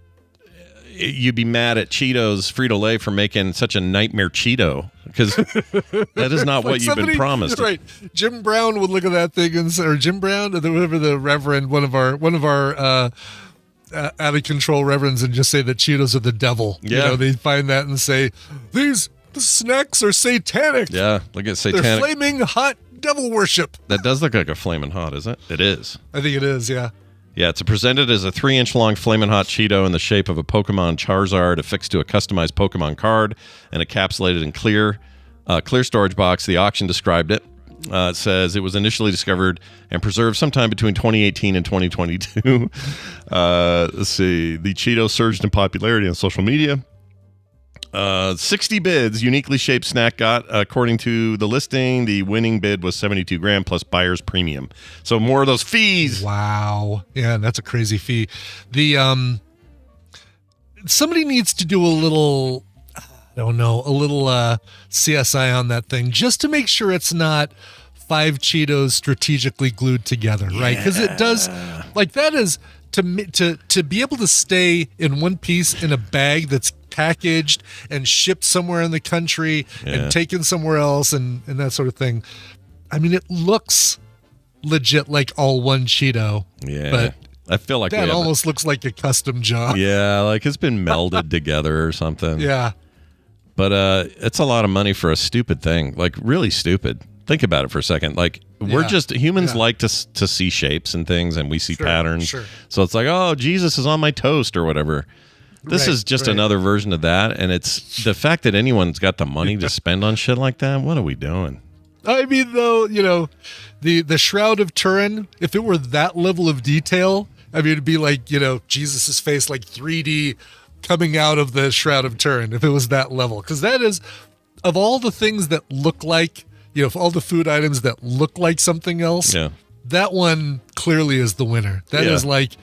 you'd be mad at Cheetos Frito-Lay for making such a nightmare Cheeto because that is not what you've been promised. Right. Jim Brown would look at that thing or Jim Brown or whoever the reverend, one of our out of control reverends, and just say that Cheetos are the devil. Yeah. They find that and say the snacks are satanic. Yeah. Look at satanic. They're flaming hot devil worship. That does look like a flaming hot, is it? It is. I think it is. Yeah. Yeah, it's presented as a 3-inch long flamin' hot Cheeto in the shape of a Pokemon Charizard affixed to a customized Pokemon card and encapsulated in clear storage box. The auction described it. It says it was initially discovered and preserved sometime between 2018 and 2022. Let's see. The Cheeto surged in popularity on social media. 60 bids, uniquely shaped snack got. According to the listing, the winning bid was 72 grand plus buyer's premium. So more of those fees. Wow. Yeah, that's a crazy fee. The somebody needs to do a little CSI on that thing just to make sure it's not 5 Cheetos strategically glued together, right? Because it does, like that is to be able to stay in one piece in a bag that's packaged and shipped somewhere in the country and taken somewhere else and that sort of thing. I mean, it looks legit like all one Cheeto. Yeah. But I feel like that almost looks like a custom job. Yeah, like it's been melded together or something. Yeah. But it's a lot of money for a stupid thing, like really stupid. Think about it for a second. Like we're just humans like to see shapes and things, and we see patterns. Sure. So it's like, oh, Jesus is on my toast or whatever. This is just another version of that, and it's the fact that anyone's got the money to spend on shit like that. What are we doing? I mean, though, the Shroud of Turin, if it were that level of detail, I mean, it'd be like, Jesus's face, like 3D coming out of the Shroud of Turin, if it was that level. Because that is, of all the things that look like, of all the food items that look like something else, that one clearly is the winner. That is like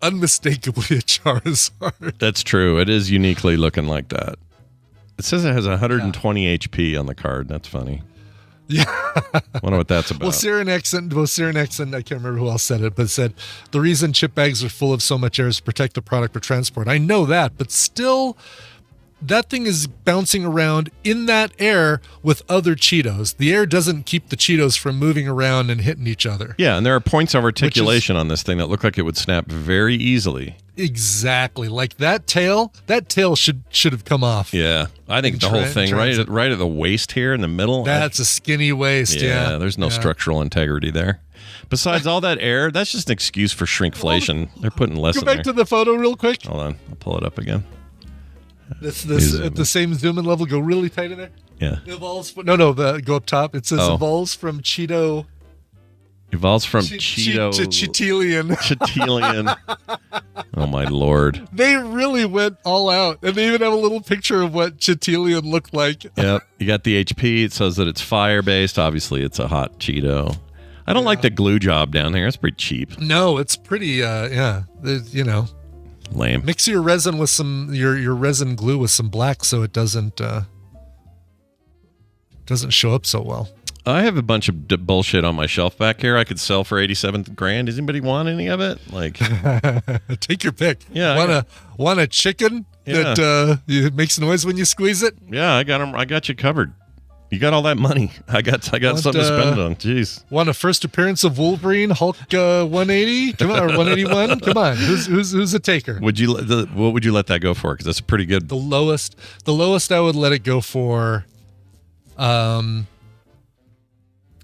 unmistakably a Charizard. That's true. It is uniquely looking like that. It says it has 120 HP on the card. That's funny. Yeah. Wonder what that's about. Well, Cyrenexin, I can't remember who else said it, but said the reason chip bags are full of so much air is to protect the product for transport. I know that, but still, that thing is bouncing around in that air with other Cheetos. The air doesn't keep the Cheetos from moving around and hitting each other. Yeah, and there are points of articulation on this thing that look like it would snap very easily. Exactly. Like that tail should have come off. Yeah. I think the whole thing right at the waist here in the middle. That's a skinny waist. Yeah. There's no structural integrity there. Besides all that air, that's just an excuse for shrinkflation. They're putting less in there. Go back to the photo real quick. Hold on. I'll pull it up again. This at the same zoom in level, go really tight in there. Yeah. Go up top. It says evolves from Cheeto. Evolves from Cheeto. Cheetilian. Oh, my Lord. They really went all out. And they even have a little picture of what Cheetilian looked like. Yep. You got the HP. It says that it's fire-based. Obviously, it's a hot Cheeto. I don't like the glue job down there. It's pretty cheap. No, it's pretty, lame. Mix your resin with your resin glue with some black so it doesn't show up so well. I have a bunch of bullshit on my shelf back here. I could sell for $87,000. Does anybody want any of it? Like, take your pick. Yeah. Want a chicken that makes noise when you squeeze it? Yeah, I got them. I got you covered. You got all that money. I got something to spend on. Jeez. Want a first appearance of Wolverine, Hulk 180? Come on, or 181? Come on. Who's a taker? What would you let that go for? Because that's pretty good. The lowest I would let it go for.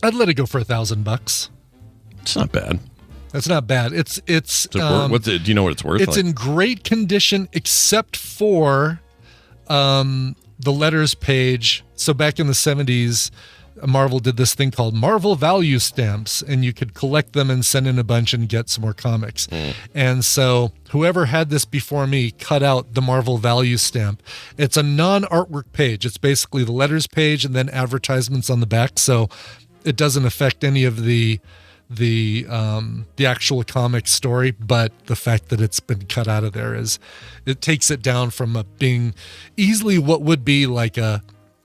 I'd let it go for $1,000. It's not bad. That's not bad. It's do you know what it's worth? It's in great condition except for the letters page. So back in the 70s, Marvel did this thing called Marvel Value Stamps, and you could collect them and send in a bunch and get some more comics. And so whoever had this before me cut out the Marvel Value Stamp. It's a non-artwork page. It's basically the letters page and then advertisements on the back. So it doesn't affect any of the actual comic story, but the fact that it's been cut out of there it takes it down from being easily what would be like a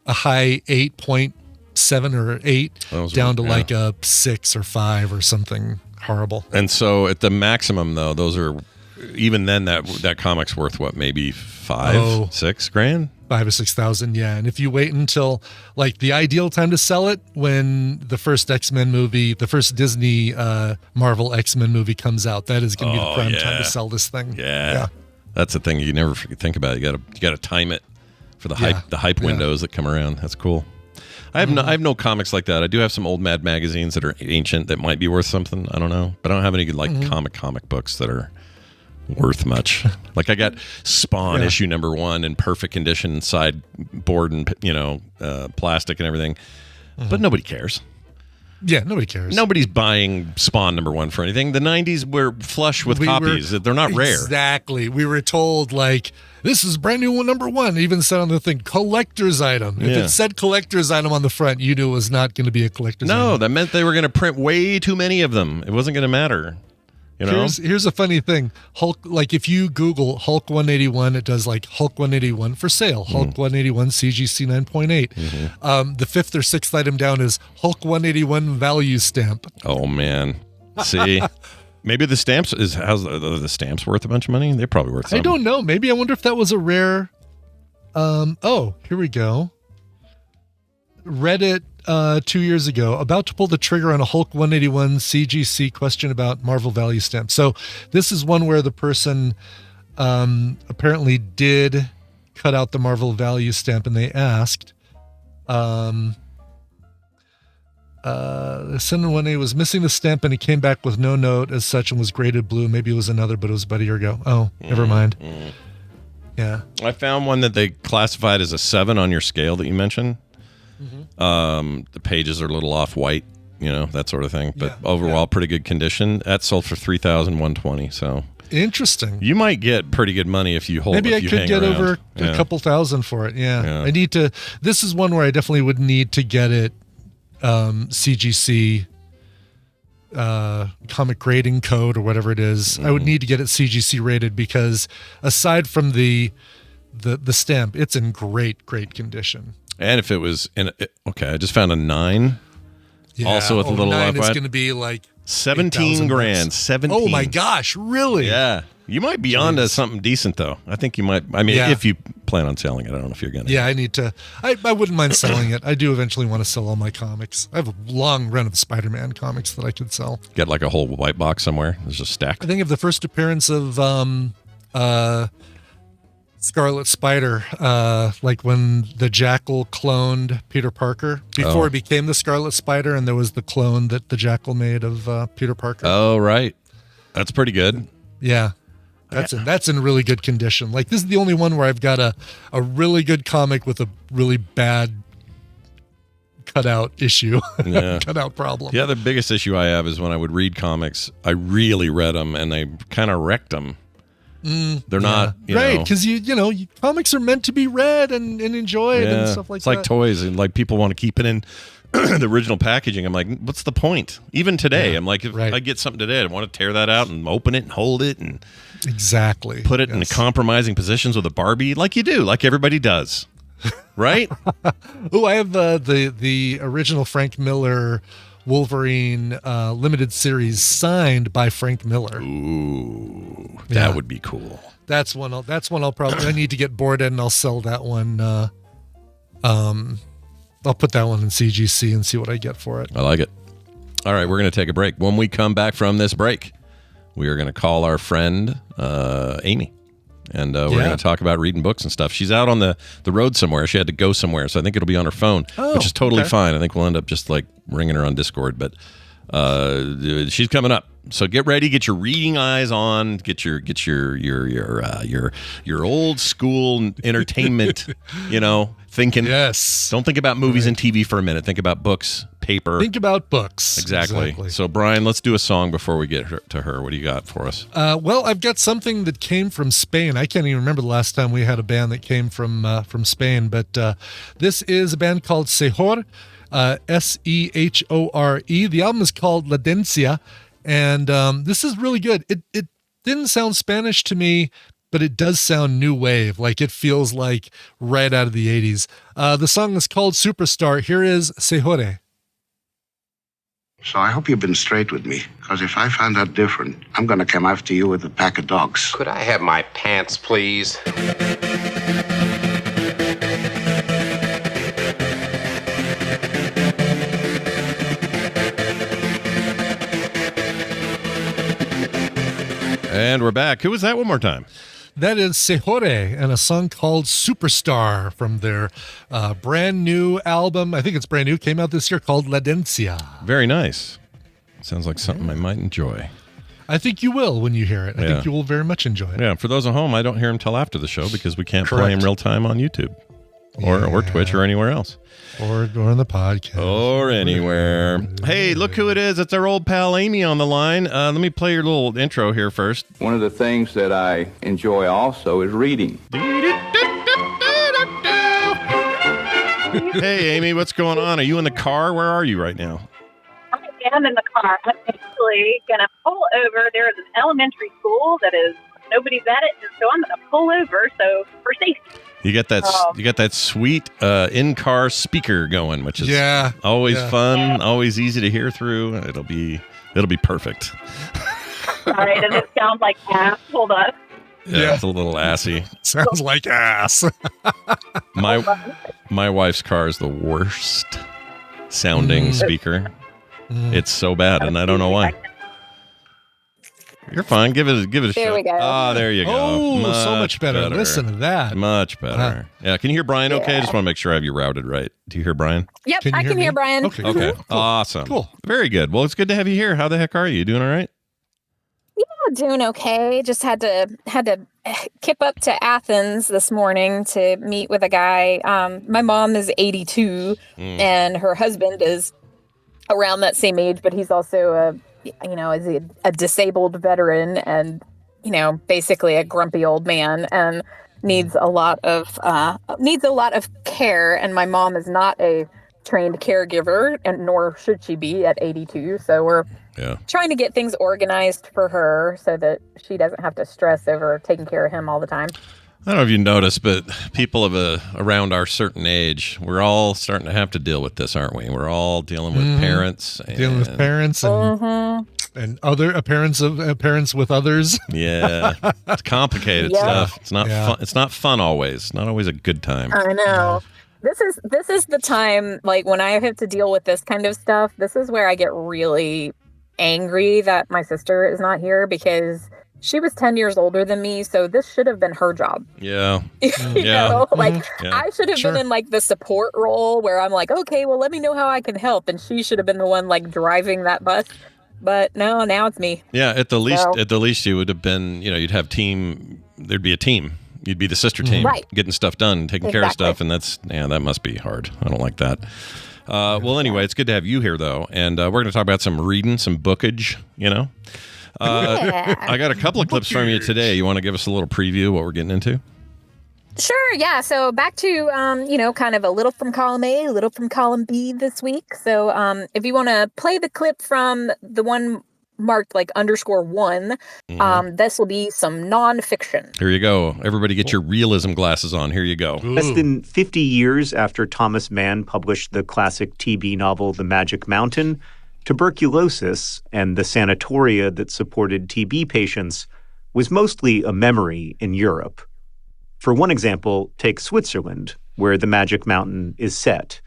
high 8.7 or 8 down to like a 6 or 5 or something horrible. And so at the maximum though, those are, even then that comic's worth what, maybe $5,000-$6,000? 5,000 or 6,000, yeah. And if you wait until like the ideal time to sell it, when the first X-Men movie, the first Disney Marvel X-Men movie comes out, that is going to be the prime time to sell this thing. Yeah. That's the thing you never think about. You got to time it for the hype windows that come around. That's cool. I have no comics like that. I do have some old Mad magazines that are ancient that might be worth something. I don't know, but I don't have any comic books that are worth much. Like I got Spawn issue number 1 in perfect condition, inside board and plastic and everything, but nobody cares. Yeah, nobody cares. Nobody's buying Spawn number 1 for anything. The 90s were flush with copies. They're not rare. Exactly. We were told like, this is brand new number 1. It even said on the thing, collector's item. If it said collector's item on the front, you knew it was not going to be a collector's item. No, that meant they were going to print way too many of them. It wasn't going to matter. You know? Here's a funny thing. Hulk, like if you Google Hulk 181, it does like Hulk 181 for sale. Hulk 181 CGC 9.8. The 5th or 6th item down is Hulk 181 value stamp. Oh man, see, maybe the stamps the stamps worth a bunch of money. They're probably worth something. I don't know. Maybe I wonder if that was a rare. Here we go. Reddit 2 years ago, about to pull the trigger on a Hulk 181 CGC question about Marvel value stamp. So this is one where the person apparently did cut out the Marvel value stamp, and they asked, the sender 1A was missing the stamp, and he came back with no note as such and was graded blue. Maybe it was another, but it was about a year ago. Oh, never mind. Yeah. I found one that they classified as a 7 on your scale that you mentioned. The pages are a little off white, that sort of thing. But overall, pretty good condition. That sold for $3,120. So interesting. You might get pretty good money if you hold. Maybe I could get around. over a couple thousand for it. Yeah. I need to. This is one where I definitely would need to get it CGC. Comic rating code or whatever it is. I would need to get it CGC rated because aside from the stamp, it's in great condition. And if it was I just found a 9. Yeah. Also with a little 9 is left. going to be like 17 grand. 17. Oh my gosh, really? Yeah. You might be onto something decent though. I think you might. I mean, if you plan on selling it, I don't know if you're going to. Yeah, I need to. I wouldn't mind selling it. I do eventually want to sell all my comics. I have a long run of Spider-Man comics that I could sell. Get like a whole white box somewhere. There's a stack. I think of the first appearance of Scarlet Spider, like when the Jackal cloned Peter Parker before he became the Scarlet Spider, and there was the clone that the Jackal made of Peter Parker. Oh, right. That's pretty good. Yeah. That's in really good condition. Like this is the only one where I've got a really good comic with a really bad cutout issue, cutout problem. Yeah, the biggest issue I have is when I would read comics, I really read them and they kind of wrecked them. They're not right because comics are meant to be read and enjoyed and stuff like that. It's like toys and like people want to keep it in the original packaging. I'm like, what's the point? Even today, I'm like, if I get something today, I want to tear that out and open it and hold it and exactly put it in compromising positions with a Barbie, like you do, like everybody does, right? Oh, I have the original Frank Miller Wolverine limited series signed by Frank Miller. Ooh, that would be cool. That's one I'll probably. I need to get bored and I'll sell that one. I'll put that one in CGC and see what I get for it. I like it. All right, we're going to take a break. When we come back from this break, we are going to call our friend Amy, and we're going to talk about reading books and stuff. She's out on the road somewhere. She had to go somewhere, so I think it'll be on her phone, which is totally fine. I think we'll end up just like ringing her on Discord, but she's coming up. So get ready, get your reading eyes on, get your old school entertainment, thinking. Yes. Don't think about movies and TV for a minute. Think about books, paper. Think about books. Exactly. So Brian, let's do a song before we get to her. What do you got for us? Well, I've got something that came from Spain. I can't even remember the last time we had a band that came from Spain, but this is a band called Sehore, Sehore. The album is called La Dencia. And this is really good. It didn't sound Spanish to me, but it does sound new wave. Like it feels like right out of the 80s. The song is called Superstar. Here is Sehore. So I hope you've been straight with me, because if I find out different, I'm going to come after you with a pack of dogs. Could I have my pants, please? And we're back. Who was that one more time? That is Sehore and a song called Superstar from their brand new album. I think it's brand new. Came out this year called La Dencia. Very nice. Sounds like something I might enjoy. I think you will when you hear it. I think you will very much enjoy it. Yeah, for those at home, I don't hear them till after the show because we can't play in real time on YouTube or Twitch or anywhere else. Or on the podcast. Or anywhere. Hey, look who it is. It's our old pal Amy on the line. Let me play your little intro here first. One of the things that I enjoy also is reading. Hey, Amy, what's going on? Are you in the car? Where are you right now? I am in the car. I'm actually going to pull over. There is an elementary school that is nobody's at it, and so I'm going to pull over for safety. You get that sweet in-car speaker going, which is always fun, always easy to hear through. It'll be perfect. Sorry, does it sound like ass? Hold on. Yeah, it's a little assy. Sounds like ass. My wife's car is the worst sounding speaker. It's so bad, and I don't know why. You're fine. Give it a shot. There we go. Oh, there you go. Oh, so much better. Listen to that. Much better. Yeah. Can you hear Brian okay? I just want to make sure I have you routed right. Do you hear Brian? Yep, I can hear Brian. Okay. Okay. Cool. Awesome. Cool. Very good. Well, it's good to have you here. How the heck are you? Doing all right? Doing okay. Just had to kip up to Athens this morning to meet with a guy. My mom is 82, and her husband is around that same age, but he's also is a disabled veteran, and basically a grumpy old man, and needs a lot of care. And my mom is not a trained caregiver, and nor should she be at 82. So we're trying to get things organized for her so that she doesn't have to stress over taking care of him all the time. I don't know if you noticed, but people of around our certain age, we're all starting to have to deal with this, aren't we? We're all dealing with parents. Dealing with parents and other parents with others. Yeah, it's complicated stuff. It's not fun. It's not fun always. Not always a good time. I know. This is the time, like, when I have to deal with this kind of stuff. This is where I get really angry that my sister is not here, because she was 10 years older than me, so this should have been her job. Yeah. I should have been in, like, the support role where I'm like, okay, well, let me know how I can help, and she should have been the one, like, driving that bus. But no, now it's me. Yeah, at the least you would have been, you'd have there'd be a team. You'd be the sister team, getting stuff done, taking care of stuff, and that must be hard. I don't like that. Well, anyway, it's good to have you here, though, and we're going to talk about some reading, some bookage, I got a couple of clips from you today. You want to give us a little preview of what we're getting into? Sure, yeah. So back to, kind of a little from column A, a little from column B this week. So if you want to play the clip from the one marked like _1, this will be some nonfiction. Here you go. Everybody get your realism glasses on. Here you go. Less than 50 years after Thomas Mann published the classic TB novel The Magic Mountain, tuberculosis and the sanatoria that supported TB patients was mostly a memory in Europe. For one example, take Switzerland, where the Magic Mountain is set.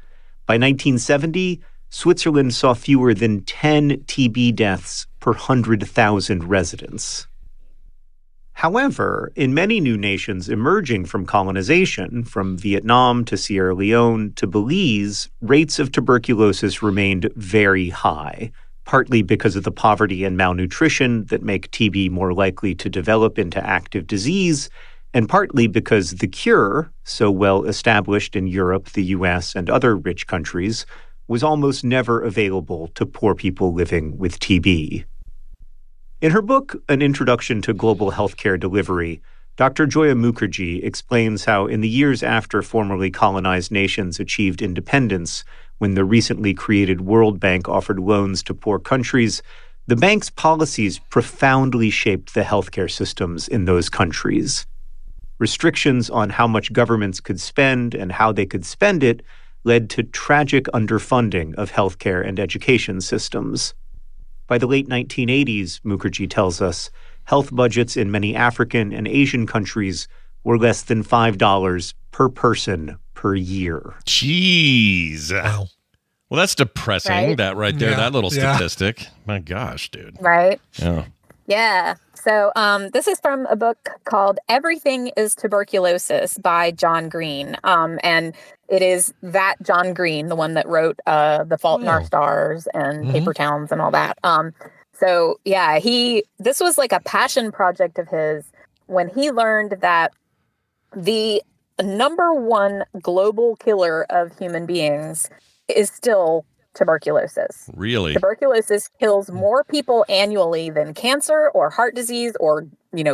By 1970, Switzerland saw fewer than 10 TB deaths per 100,000 residents. However, in many new nations emerging from colonization, from Vietnam to Sierra Leone to Belize, rates of tuberculosis remained very high, partly because of the poverty and malnutrition that make TB more likely to develop into active disease, and partly because the cure, so well established in Europe, the US, and other rich countries, was almost never available to poor people living with TB. In her book, An Introduction to Global Healthcare Delivery, Dr. Joya Mukherjee explains how in the years after formerly colonized nations achieved independence, when the recently created World Bank offered loans to poor countries, the bank's policies profoundly shaped the healthcare systems in those countries. Restrictions on how much governments could spend and how they could spend it led to tragic underfunding of healthcare and education systems. By the late 1980s, Mukherjee tells us, health budgets in many African and Asian countries were less than $5 per person per year. Jeez. Wow. Well, that's depressing, right? That right there, that little statistic. My gosh, dude. Right? Yeah. Yeah. So this is from a book called Everything is Tuberculosis by John Green. And it is that John Green, the one that wrote The Fault in Our Stars and Paper Towns and all that. So yeah, this was like a passion project of his when he learned that the number one global killer of human beings is still tuberculosis. Really? Tuberculosis kills more people annually than cancer or heart disease or,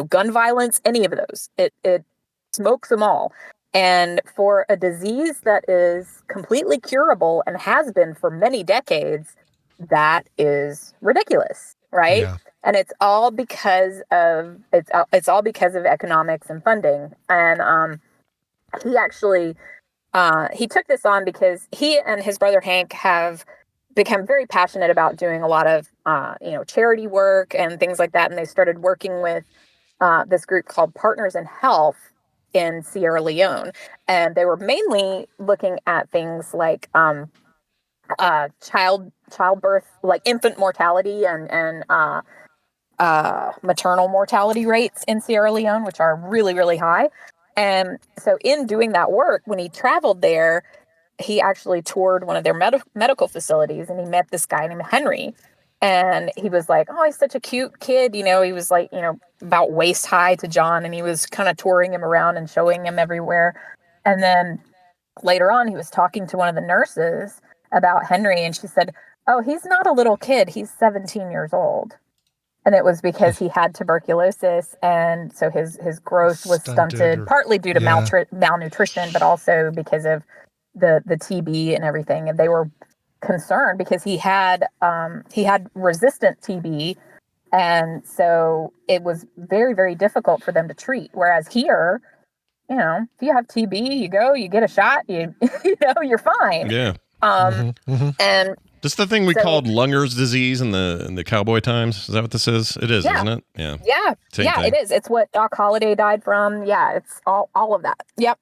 gun violence, any of those. It smokes them all. And for a disease that is completely curable and has been for many decades, that is ridiculous, right? Yeah. And it's all because of economics and funding. And he actually he took this on because he and his brother Hank have become very passionate about doing a lot of charity work and things like that. And they started working with this group called Partners in Health in Sierra Leone, and they were mainly looking at things like childbirth, like infant mortality and maternal mortality rates in Sierra Leone, which are really, really high. And so in doing that work, when he traveled there, he actually toured one of their medical facilities, and he met this guy named Henry. And he was like, oh, he's such a cute kid. You know, he was like, you know, about waist high to John, and he was kind of touring him around and showing him everywhere. And then later on, he was talking to one of the nurses about Henry, and she said, oh, he's not a little kid. He's 17 years old. And it was because he had tuberculosis, and so his growth was stunted partly due to malnutrition, but also because of the TB and everything. And they were concerned because he had resistant TB, and so it was very, very difficult for them to treat. Whereas here, you know, if you have TB, you go, you get a shot, you know, you're fine. Yeah. And this the thing we called Lunger's disease in the cowboy times. Is that what this is? It is, isn't it? Yeah. Yeah. Same thing. It is. It's what Doc Holliday died from. Yeah, it's all of that. Yep.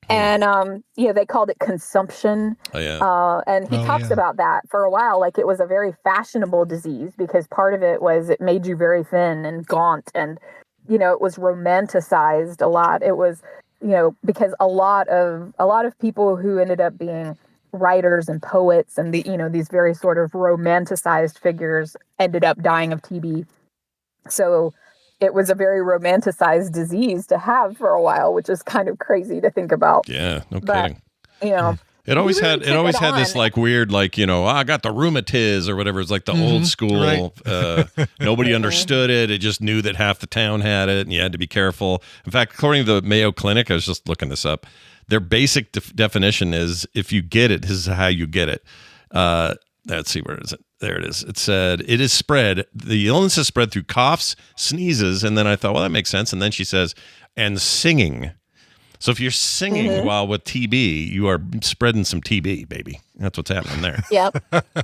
And they called it consumption. Oh, yeah. And he talks about that for a while, like it was a very fashionable disease because part of it was it made you very thin and gaunt, and you know, it was romanticized a lot. It was, you know, because a lot of people who ended up being writers and poets and these very sort of romanticized figures ended up dying of TB. So it was a very romanticized disease to have for a while, which is kind of crazy to think about. Yeah, no kidding. You know, it always had this like weird, like, you know, I got the rheumatiz or whatever. It's like the old school. Right. Nobody understood it. It just knew that half the town had it, and you had to be careful. In fact, according to the Mayo Clinic, I was just looking this up. Their basic definition is if you get it, this is how you get it. Let's see, where is it? There it is. It said, it is spread. The illness is spread through coughs, sneezes. And then I thought, well, that makes sense. And then she says, and singing. So if you're singing while with TB, you are spreading some TB, baby. That's what's happening there. Yep.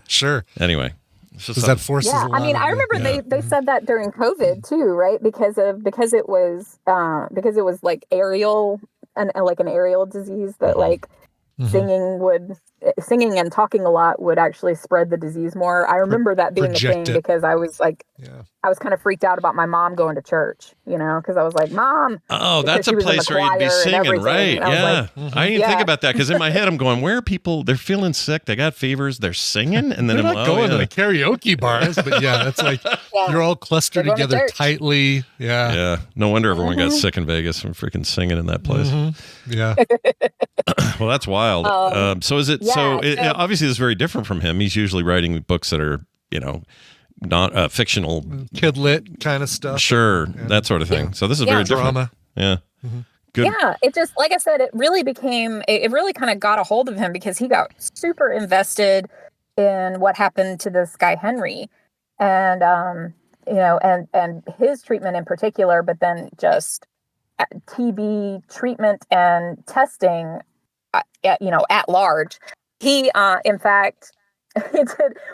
Sure. Anyway. Because that forces a lot. I mean, I remember they said that during COVID too, right? Because it was like aerial and like an aerial disease that like singing and talking a lot would actually spread the disease more. I remember that being a thing because I was like, I was kind of freaked out about my mom going to church, you know, because I was like, Mom. Oh, that's a place where you'd be singing, right? Yeah. I didn't think about that because in my head I'm going, where are people? They're feeling sick, they got fevers, they're singing, and then they're not going to the karaoke bars, but that's like you're all clustered together tightly. Yeah. Yeah. No wonder everyone got sick in Vegas from freaking singing in that place. Yeah. Well, that's wild. So is it? Obviously, this is very different from him. He's usually writing books that are, you know, not fictional, kid lit kind of stuff. Sure, that sort of thing. So this is very different. Drama. Yeah. Good. Yeah, it just, like I said, it really kind of got a hold of him because he got super invested in what happened to this guy Henry, and and his treatment in particular, but then just TB treatment and testing, at large. He, in fact,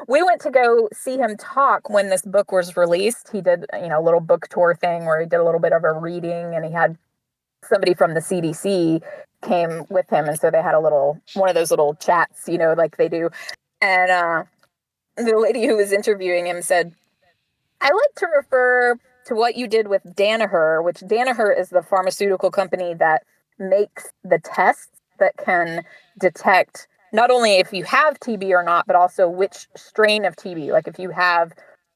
we went to go see him talk when this book was released. He did, a little book tour thing where he did a little bit of a reading, and he had somebody from the CDC came with him. And so they had one of those little chats, like they do. And the lady who was interviewing him said, I like to refer to what you did with Danaher, which Danaher is the pharmaceutical company that makes the tests that can detect not only if you have TB or not, but also which strain of TB. Like if you have,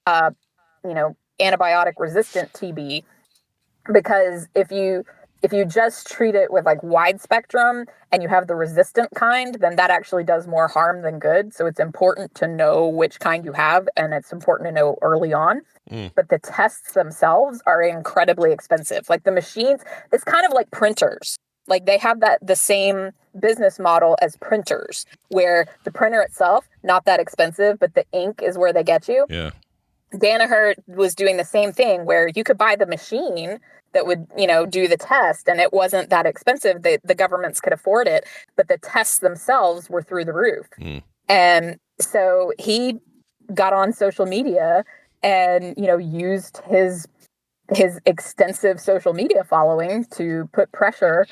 antibiotic resistant TB, because if you just treat it with like wide spectrum and you have the resistant kind, then that actually does more harm than good. So it's important to know which kind you have, and it's important to know early on. But the tests themselves are incredibly expensive. Like the machines, it's kind of like printers. Like they have the same business model as printers, where the printer itself, not that expensive, but the ink is where they get you. Yeah. Danaher was doing the same thing where you could buy the machine that would, do the test, and it wasn't that expensive. The governments could afford it, but the tests themselves were through the roof. And so he got on social media and, used his extensive social media following to put pressure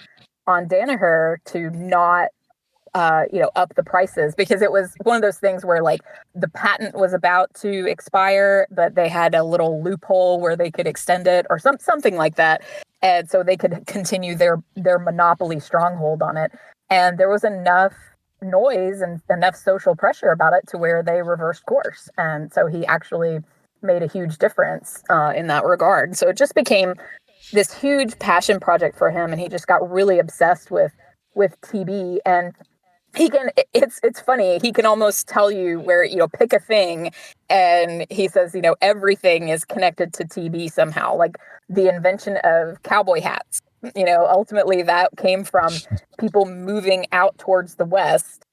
on Danaher to not, up the prices, because it was one of those things where like the patent was about to expire, but they had a little loophole where they could extend it or something like that. And so they could continue their monopoly stronghold on it. And there was enough noise and enough social pressure about it to where they reversed course. And so he actually made a huge difference in that regard. So it just became this huge passion project for him, and he just got really obsessed with TB. And it's funny, he can almost tell you where, pick a thing, and he says, everything is connected to TB somehow, like the invention of cowboy hats. Ultimately that came from people moving out towards the West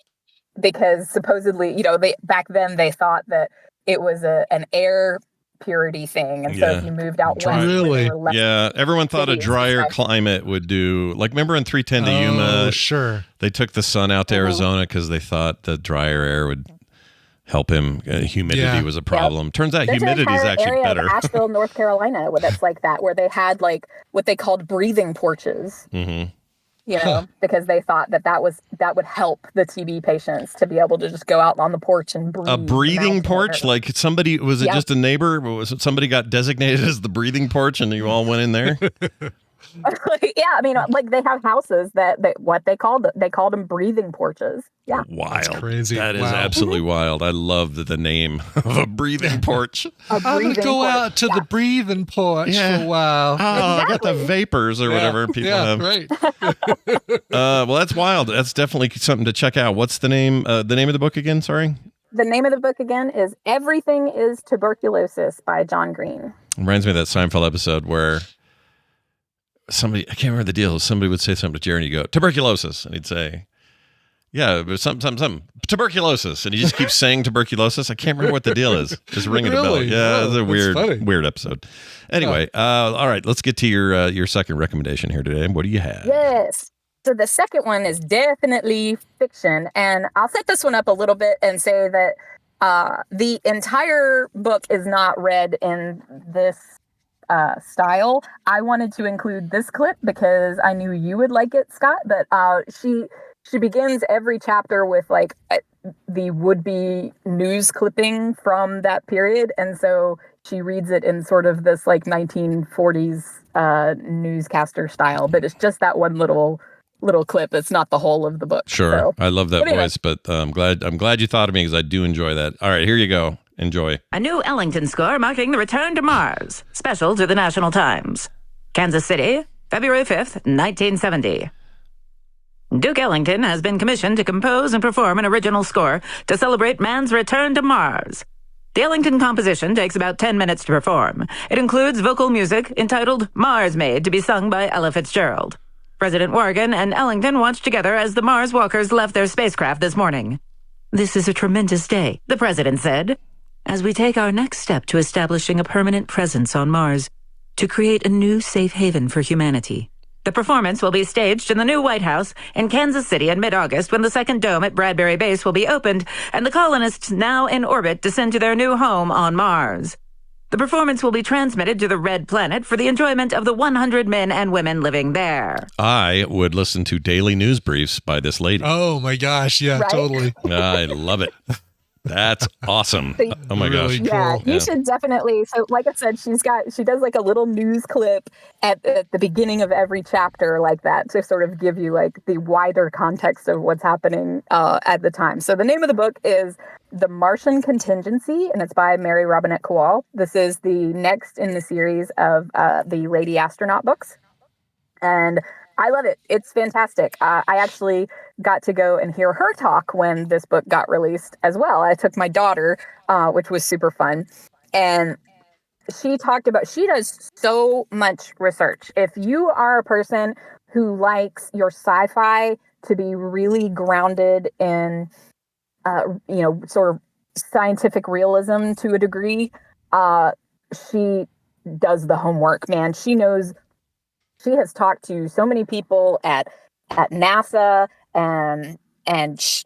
because supposedly, back then they thought that it was an air purity thing. And so if you moved out west, really? Yeah, everyone thought a drier climate would do. Like, remember in 310 to Yuma? Sure. They took the sun out to Arizona because they thought the drier air would help him. Humidity was a problem. Turns out humidity is actually area better. Of Asheville, North Carolina, that's like that, where they had like what they called breathing porches. Mm-hmm. Because they thought that would help the TB patients to be able to just go out on the porch and breathe. A breathing porch? Like somebody, was it just a neighbor? Was it somebody got designated as the breathing porch and you all went in there? Yeah, I mean, like they have houses that they called them breathing porches. Yeah, wild. That's crazy. That is absolutely wild. I love the name of a breathing porch. I'm gonna go out to the breathing porch for a while. Oh, I got the vapors or whatever people have. Right. Well, that's wild. That's definitely something to check out. What's the name? The name of the book again? Sorry. The name of the book again is "Everything Is Tuberculosis" by John Green. Reminds me of that Seinfeld episode where somebody, I can't remember the deal. Somebody would say something to Jerry and he'd go, tuberculosis. And he'd say, yeah, but something, tuberculosis. And he just keeps saying tuberculosis. I can't remember what the deal is. Just ringing a bell. Yeah, it's a weird episode. Anyway, all right, let's get to your second recommendation here today. What do you have? Yes. So the second one is definitely fiction. And I'll set this one up a little bit and say that the entire book is not read in this style. I wanted to include this clip because I knew you would like it, Scott. But she begins every chapter with like the would-be news clipping from that period, and so she reads it in sort of this like 1940s newscaster style. But it's just that one little clip. It's not the whole of the book. Sure, so. I love that voice, but I'm glad you thought of me because I do enjoy that. All right, here you go. Enjoy. A new Ellington score marking the return to Mars. Special to the National Times. Kansas City, February 5th, 1970. Duke Ellington has been commissioned to compose and perform an original score to celebrate man's return to Mars. The Ellington composition takes about 10 minutes to perform. It includes vocal music entitled Mars Maid to be sung by Ella Fitzgerald. President Morgan and Ellington watched together as the Mars walkers left their spacecraft this morning. This is a tremendous day, the president said, as we take our next step to establishing a permanent presence on Mars, to create a new safe haven for humanity. The performance will be staged in the new White House in Kansas City in mid-August when the second dome at Bradbury Base will be opened and the colonists now in orbit descend to their new home on Mars. The performance will be transmitted to the Red Planet for the enjoyment of the 100 men and women living there. I would listen to daily news briefs by this lady. Oh my gosh, yeah, right? Totally. I love it. That's awesome. Oh my gosh. Yeah, you should definitely. So like I said, she does like a little news clip at the beginning of every chapter like that to sort of give you like the wider context of what's happening at the time. So the name of the book is The Martian Contingency, and it's by Mary Robinette Kowal. This is the next in the series of the Lady Astronaut books. And I love it. It's fantastic. I actually got to go and hear her talk when this book got released as well. I took my daughter, which was super fun. And she does so much research. If you are a person who likes your sci-fi to be really grounded in, sort of scientific realism to a degree, she does the homework, man. She has talked to so many people at NASA and she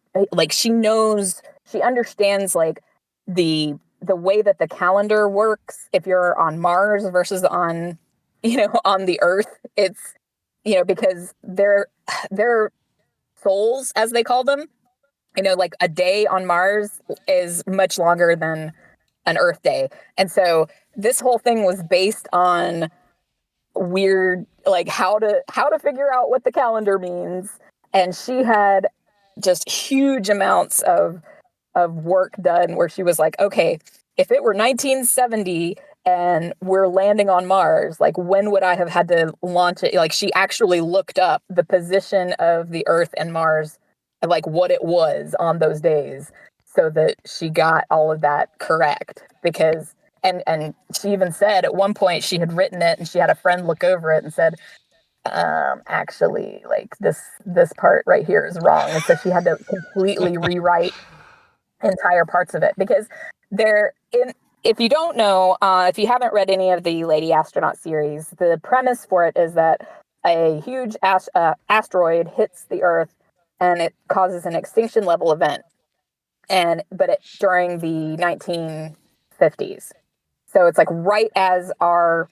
understands like the way that the calendar works if you're on Mars versus on the Earth. It's, because their souls, as they call them, like a day on Mars is much longer than an Earth day. And so this whole thing was based on weird, like how to figure out what the calendar means. And she had just huge amounts of work done where she was like, okay, if it were 1970 and we're landing on Mars, like when would I have had to launch it? Like she actually looked up the position of the Earth and Mars, and like what it was on those days, so that she got all of that correct. Because and she even said at one point she had written it and she had a friend look over it and said, actually, like this part right here is wrong. And so she had to completely rewrite entire parts of it, because if you don't know, if you haven't read any of the Lady Astronaut series, the premise for it is that a huge asteroid hits the Earth and it causes an extinction level event. But during the 1950s. So it's like right as our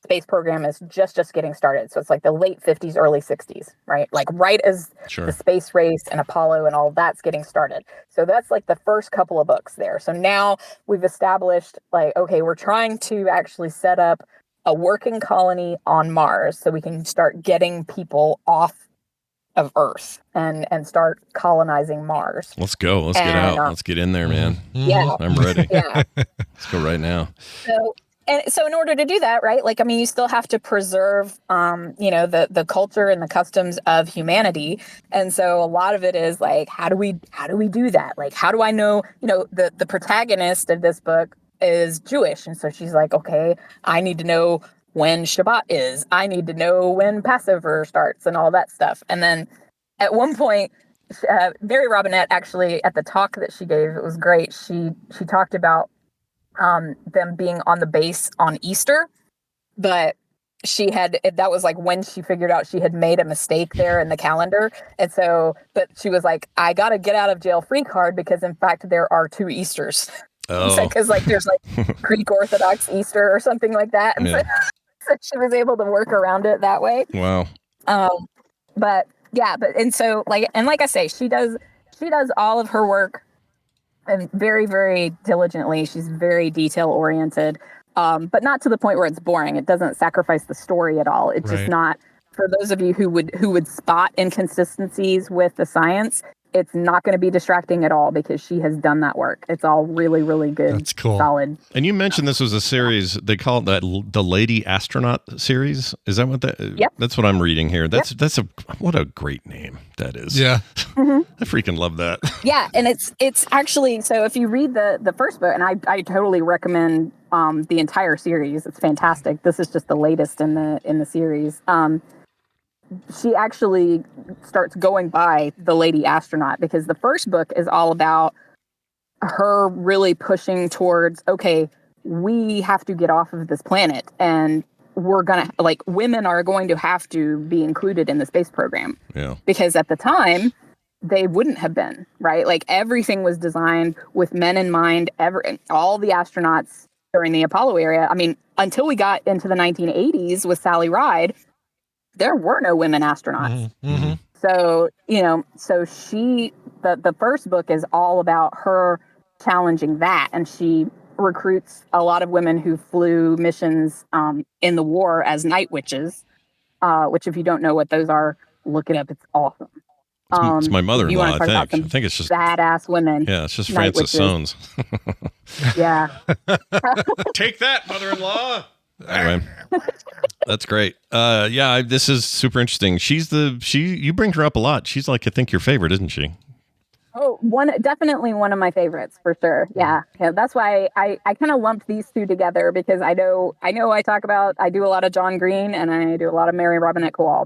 space program is just getting started. So it's like the late 50s, early 60s, right? Like right as the space race and Apollo and all that's getting started. So that's like the first couple of books there. So now we've established like, okay, we're trying to actually set up a working colony on Mars so we can start getting people off of Earth and start colonizing Mars. Let's go. Let's get out. Let's get in there, man. Yeah. I'm ready. Yeah. Let's go right now. So in order to do that, right, like, I mean, you still have to preserve, the culture and the customs of humanity. And so a lot of it is like, how do we do that? Like, how do I know, the protagonist of this book is Jewish. And so she's like, okay, I need to know when Shabbat is. I need to know when Passover starts and all that stuff. And then at one point, Mary Robinette actually, at the talk that she gave, it was great. She talked about them being on the base on Easter, but that was like when she figured out she had made a mistake there in the calendar. And so, but she was like, I got to get out of jail free card because in fact there are 2 Easters. Oh. Because like there's like Greek Orthodox Easter or something like that. And so she was able to work around it that way. Wow. Like I say, she does all of her work and very, very diligently. She's very detail oriented, but not to the point where it's boring. It doesn't sacrifice the story at all. It's just not, for those of you who would spot inconsistencies with the science, it's not going to be distracting at all because she has done that work. It's all really, really good. That's cool. Solid. And you mentioned this was a series, they call it the Lady Astronaut series. Is that what that? Yep. That's what I'm reading here. What a great name that is. Yeah. Mm-hmm. I freaking love that. Yeah. And it's actually, so if you read the first book, and I totally recommend the entire series. It's fantastic. This is just the latest in the series. She actually starts going by the Lady Astronaut because the first book is all about her really pushing towards, okay, we have to get off of this planet and women are going to have to be included in the space program. Yeah. Because at the time, they wouldn't have been, right? Like everything was designed with men in mind. All the astronauts during the Apollo era, I mean, until we got into the 1980s with Sally Ride, there were no women astronauts. Mm-hmm. So, the first book is all about her challenging that. And she recruits a lot of women who flew missions in the war as night witches, which if you don't know what those are, look it up. It's awesome. It's my mother-in-law, I think it's just badass women. Yeah, it's just Frances Soanes. Yeah. Take that, mother-in-law. Anyway, that's great. This is super interesting. You bring her up a lot. She's like, I think your favorite, isn't she? Oh, definitely one of my favorites for sure. Yeah. That's why I kind of lumped these two together because I know I do a lot of John Green and I do a lot of Mary Robinette Kowal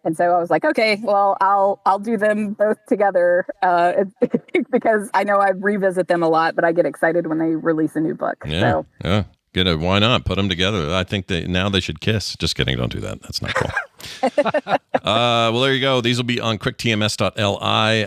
and so I was like, okay, well, I'll do them both together because I know I revisit them a lot, but I get excited when they release a new book. Yeah. Yeah. Good. Why not put them together? I think now they should kiss. Just kidding. Don't do that. That's not cool. Well, there you go. These will be on quicktms.li.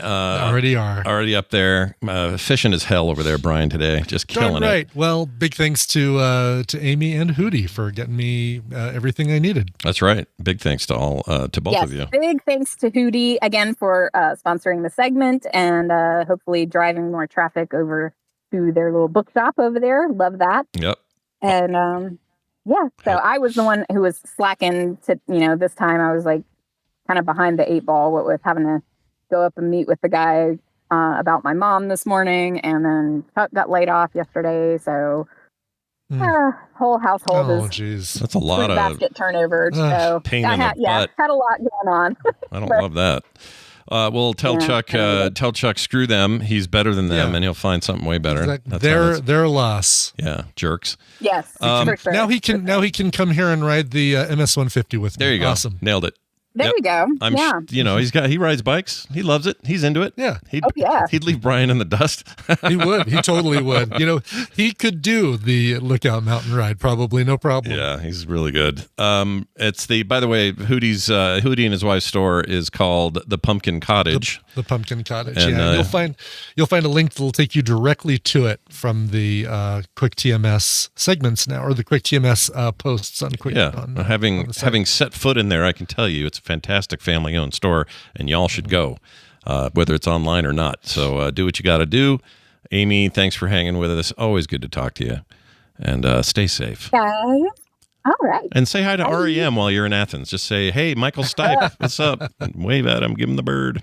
Already up there. Fishing as hell over there, Brian, today. Just killing it. Right. Well, big thanks to Amy and Hootie for getting me everything I needed. That's right. Big thanks to both of you. Big thanks to Hootie again for sponsoring the segment and hopefully driving more traffic over to their little bookshop over there. Love that. Yep. And so I was the one who was slacking to, this time I was like kind of behind the 8 ball with having to go up and meet with the guy about my mom this morning, and then Chuck got laid off yesterday, so whole household is That's a lot of basket turnover. So pain in the butt. Had a lot going on. I don't love that. Well, tell Chuck, screw them. He's better than them, and he'll find something way better. Their loss. Yeah, jerks. Yes, for sure. Now he can come here and ride the MS-150 with me. There you go. Awesome. Nailed it. There we go. He rides bikes. He loves it. He's into it. Yeah. He'd leave Brian in the dust. He would. He totally would. He could do the Lookout Mountain ride, probably, no problem. Yeah, he's really good. It's by the way, Hootie and his wife's store is called the Pumpkin Cottage. The Pumpkin Cottage. And, you'll find a link that'll take you directly to it from the Quick TMS segments now, or the Quick TMS posts on Quick. Yeah, having set foot in there, I can tell you it's a fantastic family-owned store, and y'all should go, whether it's online or not. So do what you got to do. Amy, thanks for hanging with us. Always good to talk to you, and stay safe. Guys. All right. And say hi to REM while you're in Athens. Just say, hey, Michael Stipe, what's up? And wave at him, give him the bird.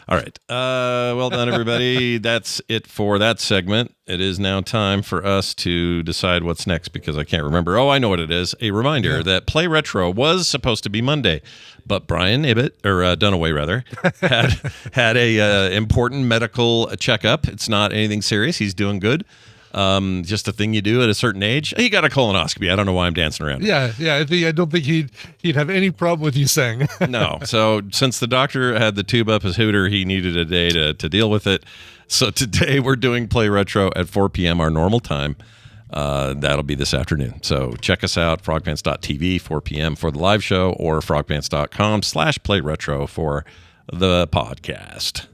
All right. Well done, everybody. That's it for that segment. It is now time for us to decide what's next because I can't remember. Oh, I know what it is. A reminder that Play Retro was supposed to be Monday, but Brian Dunaway rather, had a important medical checkup. It's not anything serious. He's doing good. Just a thing you do at a certain age. He got a colonoscopy. I don't know why I'm dancing around. Yeah. I don't think he'd have any problem with you saying. No. So since the doctor had the tube up his hooter, he needed a day to deal with it. So today we're doing Play Retro at 4 p.m. our normal time. That'll be this afternoon. So check us out, frogpants.tv, 4 p.m. for the live show, or frogpants.com/playretro for the podcast.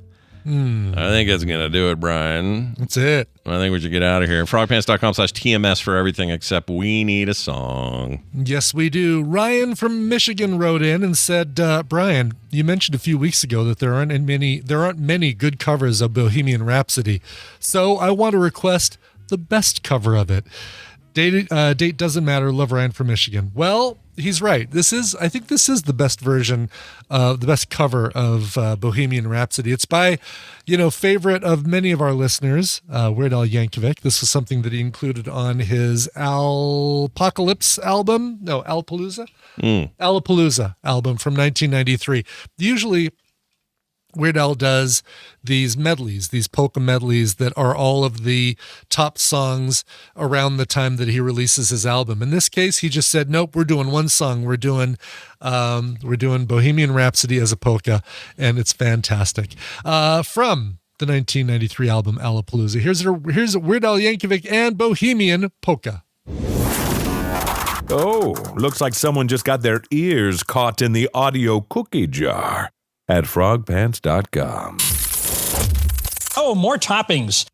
I think that's going to do it, Brian. That's it. I think we should get out of here. Frogpants.com/TMS for everything except we need a song. Yes, we do. Ryan from Michigan wrote in and said, Brian, you mentioned a few weeks ago that there aren't many good covers of Bohemian Rhapsody. So I want to request the best cover of it. Date doesn't matter. Love, Ryan from Michigan. Well, he's right. I think this is the best version of the best cover of Bohemian Rhapsody. It's by, favorite of many of our listeners, Weird Al Yankovic. This was something that he included on his Alpocalypse album. No, Alapalooza? Alapalooza album from 1993. Usually Weird Al does these medleys, these polka medleys that are all of the top songs around the time that he releases his album. In this case, he just said, nope, we're doing one song. We're doing Bohemian Rhapsody as a polka, and it's fantastic. From the 1993 album Alapalooza. Here's Weird Al Yankovic and Bohemian Polka. Oh, looks like someone just got their ears caught in the audio cookie jar at frogpants.com. Oh, more toppings.